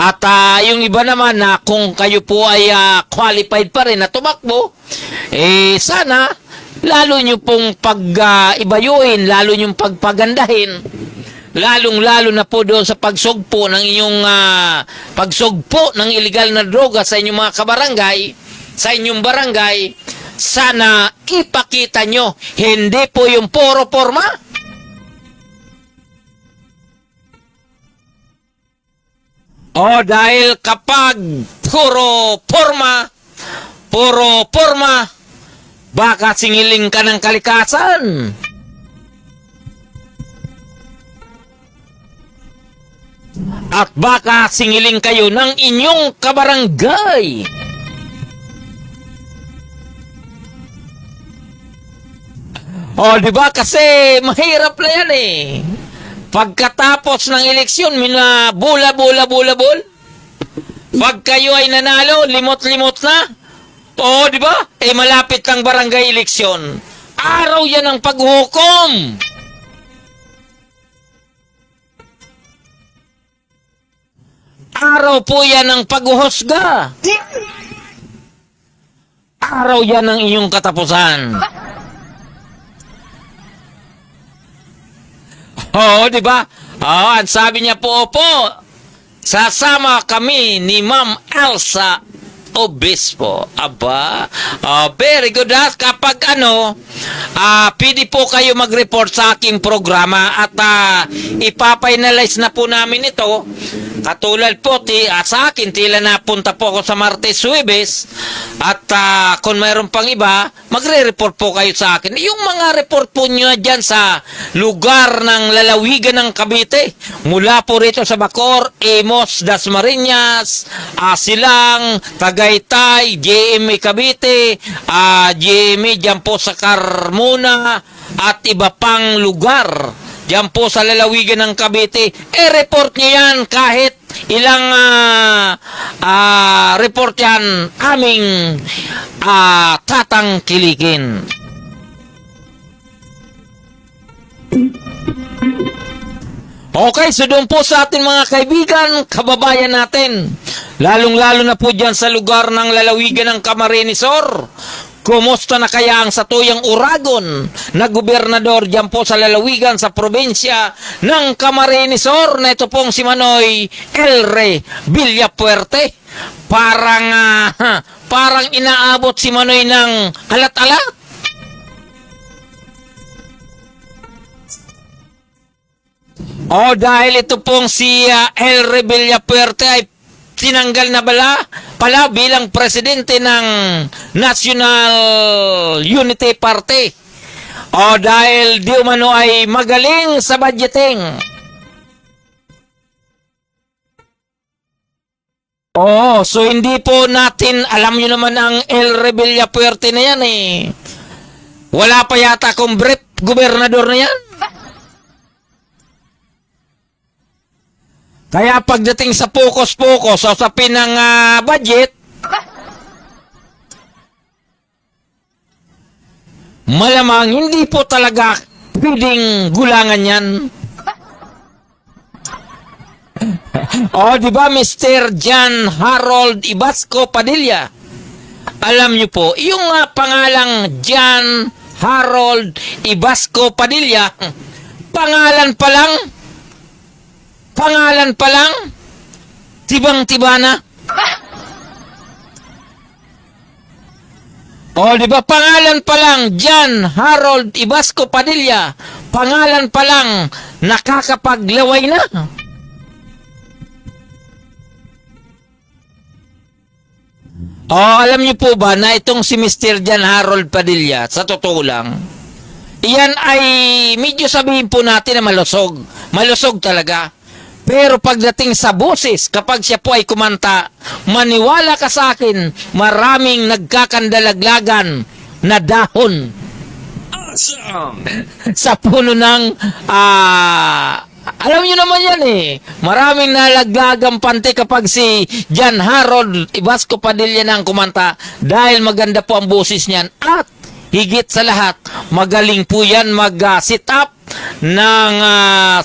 [SPEAKER 1] At yung iba naman na kung kayo po ay qualified pa rin na tumakbo, sana lalo nyo pong pag-ibayuin, lalo nyo pagpagandahin, lalong-lalo na po doon sa pagsugpo ng inyong pagsugpo ng illegal na droga sa inyong mga kabarangay, sa inyong barangay. Sana ipakita nyo, hindi po yung puro forma. Dahil kapag puro forma, baka singiling ka ng kalikasan. At baka singiling kayo ng inyong kabarangay. Di ba? Kasi mahirap na yan Pagkatapos ng eleksyon, bula. Pag kayo ay nanalo, limot-limot na. Di ba? Malapit ang barangay eleksyon. Araw yan ang paghukom. Araw po yan ang paghuhusga. Araw yan ang inyong katapusan. Di ba? Ang sabi niya po, sasama kami ni Ma'am Elsa Obispo. Aba, very good. Kapag pwede po kayo mag-report sa aking programa at ipapinalize na po namin ito. Katulad po, sa akin, tila napunta po ako sa Martes Huwebes at kung mayroon pang iba, magre-report po kayo sa akin. Yung mga report po nyo dyan sa lugar ng lalawigan ng Cavite, mula po rito sa Bacor, Emos, Dasmariñas, Silang, Tagaytay, JMA Cavite, JMA dyan po sa Carmona, at iba pang lugar dyan po sa lalawigan ng Cavite, report nyo yan kahit ilang report yan aming tatangkilikin. Okay, so doon po sa ating mga kaibigan, kababayan natin, lalong-lalo na po dyan sa lugar ng lalawigan ng Camarines Sur, kumusta na kaya ang satuyang Uragon na gobernador dyan po sa lalawigan sa probinsya ng Camarines Sur na ito pong si Manoy Elre Villapuerte? Parang inaabot si Manoy ng alat-alat. Dahil ito pong si Elre Villapuerte ay tinanggal na pala bilang presidente ng National Unity Party. Dahil di umano ay magaling sa budgeting. So hindi po natin, alam nyo naman ang Elre Villapuerte na yan Wala pa yata akong brief gobernador na yan. Kaya pagdating sa focus-focus o sa pinang budget, malamang hindi po talaga pwedeng gulangan yan. Di ba, Mr. John Harold Ibasco Padilla? Alam niyo po, yung pangalang John Harold Ibasco Padilla, pangalan pa lang, tibang-tiba na. Di ba, pangalan pa lang, John Harold Ibasco Padilla, pangalan pa lang nakakapaglaway na. Alam niyo po ba na itong si Mr. Jan Harold Padilla, sa totoo lang, iyan ay medyo sabihin po natin na malusog. Malusog talaga. Pero pagdating sa boses, kapag siya po ay kumanta, maniwala ka sa akin, maraming nagkakandalaglagan na dahon sa puno ng alam niyo naman yan eh. Maraming nalaglagang pante kapag si Jan Harold Ibasco Padilla na ang kumanta dahil maganda po ang boses niyan at higit sa lahat, magaling po yan mag-sit up ng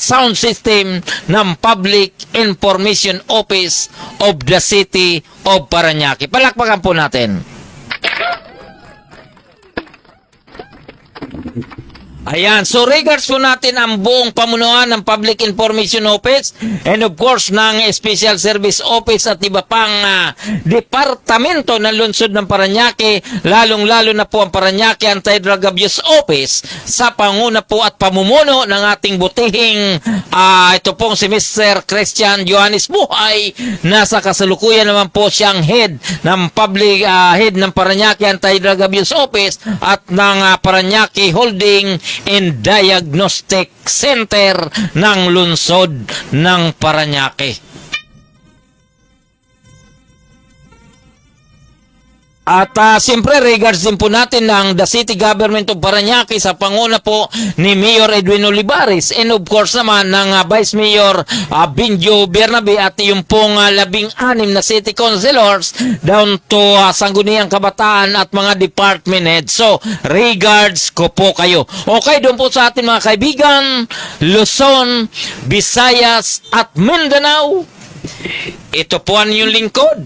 [SPEAKER 1] sound system ng Public Information Office of the City of Parañaque. Palakpakan po natin. Ayan, so regards po natin ang buong pamunuan ng Public Information Office and of course ng Special Service Office at iba pang departamento ng lungsod ng Parañaque, lalong-lalo na po ang Parañaque Anti-Drug Abuse Office sa panguna po at pamumuno ng ating butihing ito pong si Mr. Christian Johannes Buhay, nasa kasalukuyan naman po siyang head ng head ng Parañaque Anti-Drug Abuse Office at ng Parañaque Holding and Diagnostic Center ng lungsod ng Parañaque. At siyempre, regards din po natin ng the City Government of Parañaque sa panguna po ni Mayor Edwin Olivares and of course naman ng Vice Mayor Binjo Bernabe at yung pong 16 na City Councilors down to Sangguniang Kabataan at mga department heads. So, regards ko po kayo. Okay, doon po sa ating mga kaibigan, Luzon, Visayas at Mindanao. Ito po ang inyong lingkod,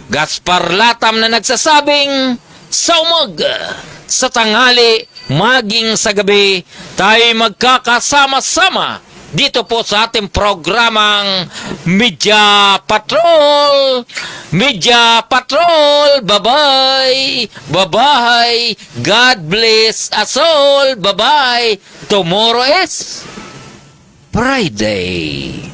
[SPEAKER 1] Gaspar Latam, na nagsasabing sa umaga, sa tanghali, maging sa gabi, tayo magkakasama-sama dito po sa ating programang Media Patrol. Media Patrol, bye-bye, bye-bye, God bless us all, bye-bye. Tomorrow is Friday.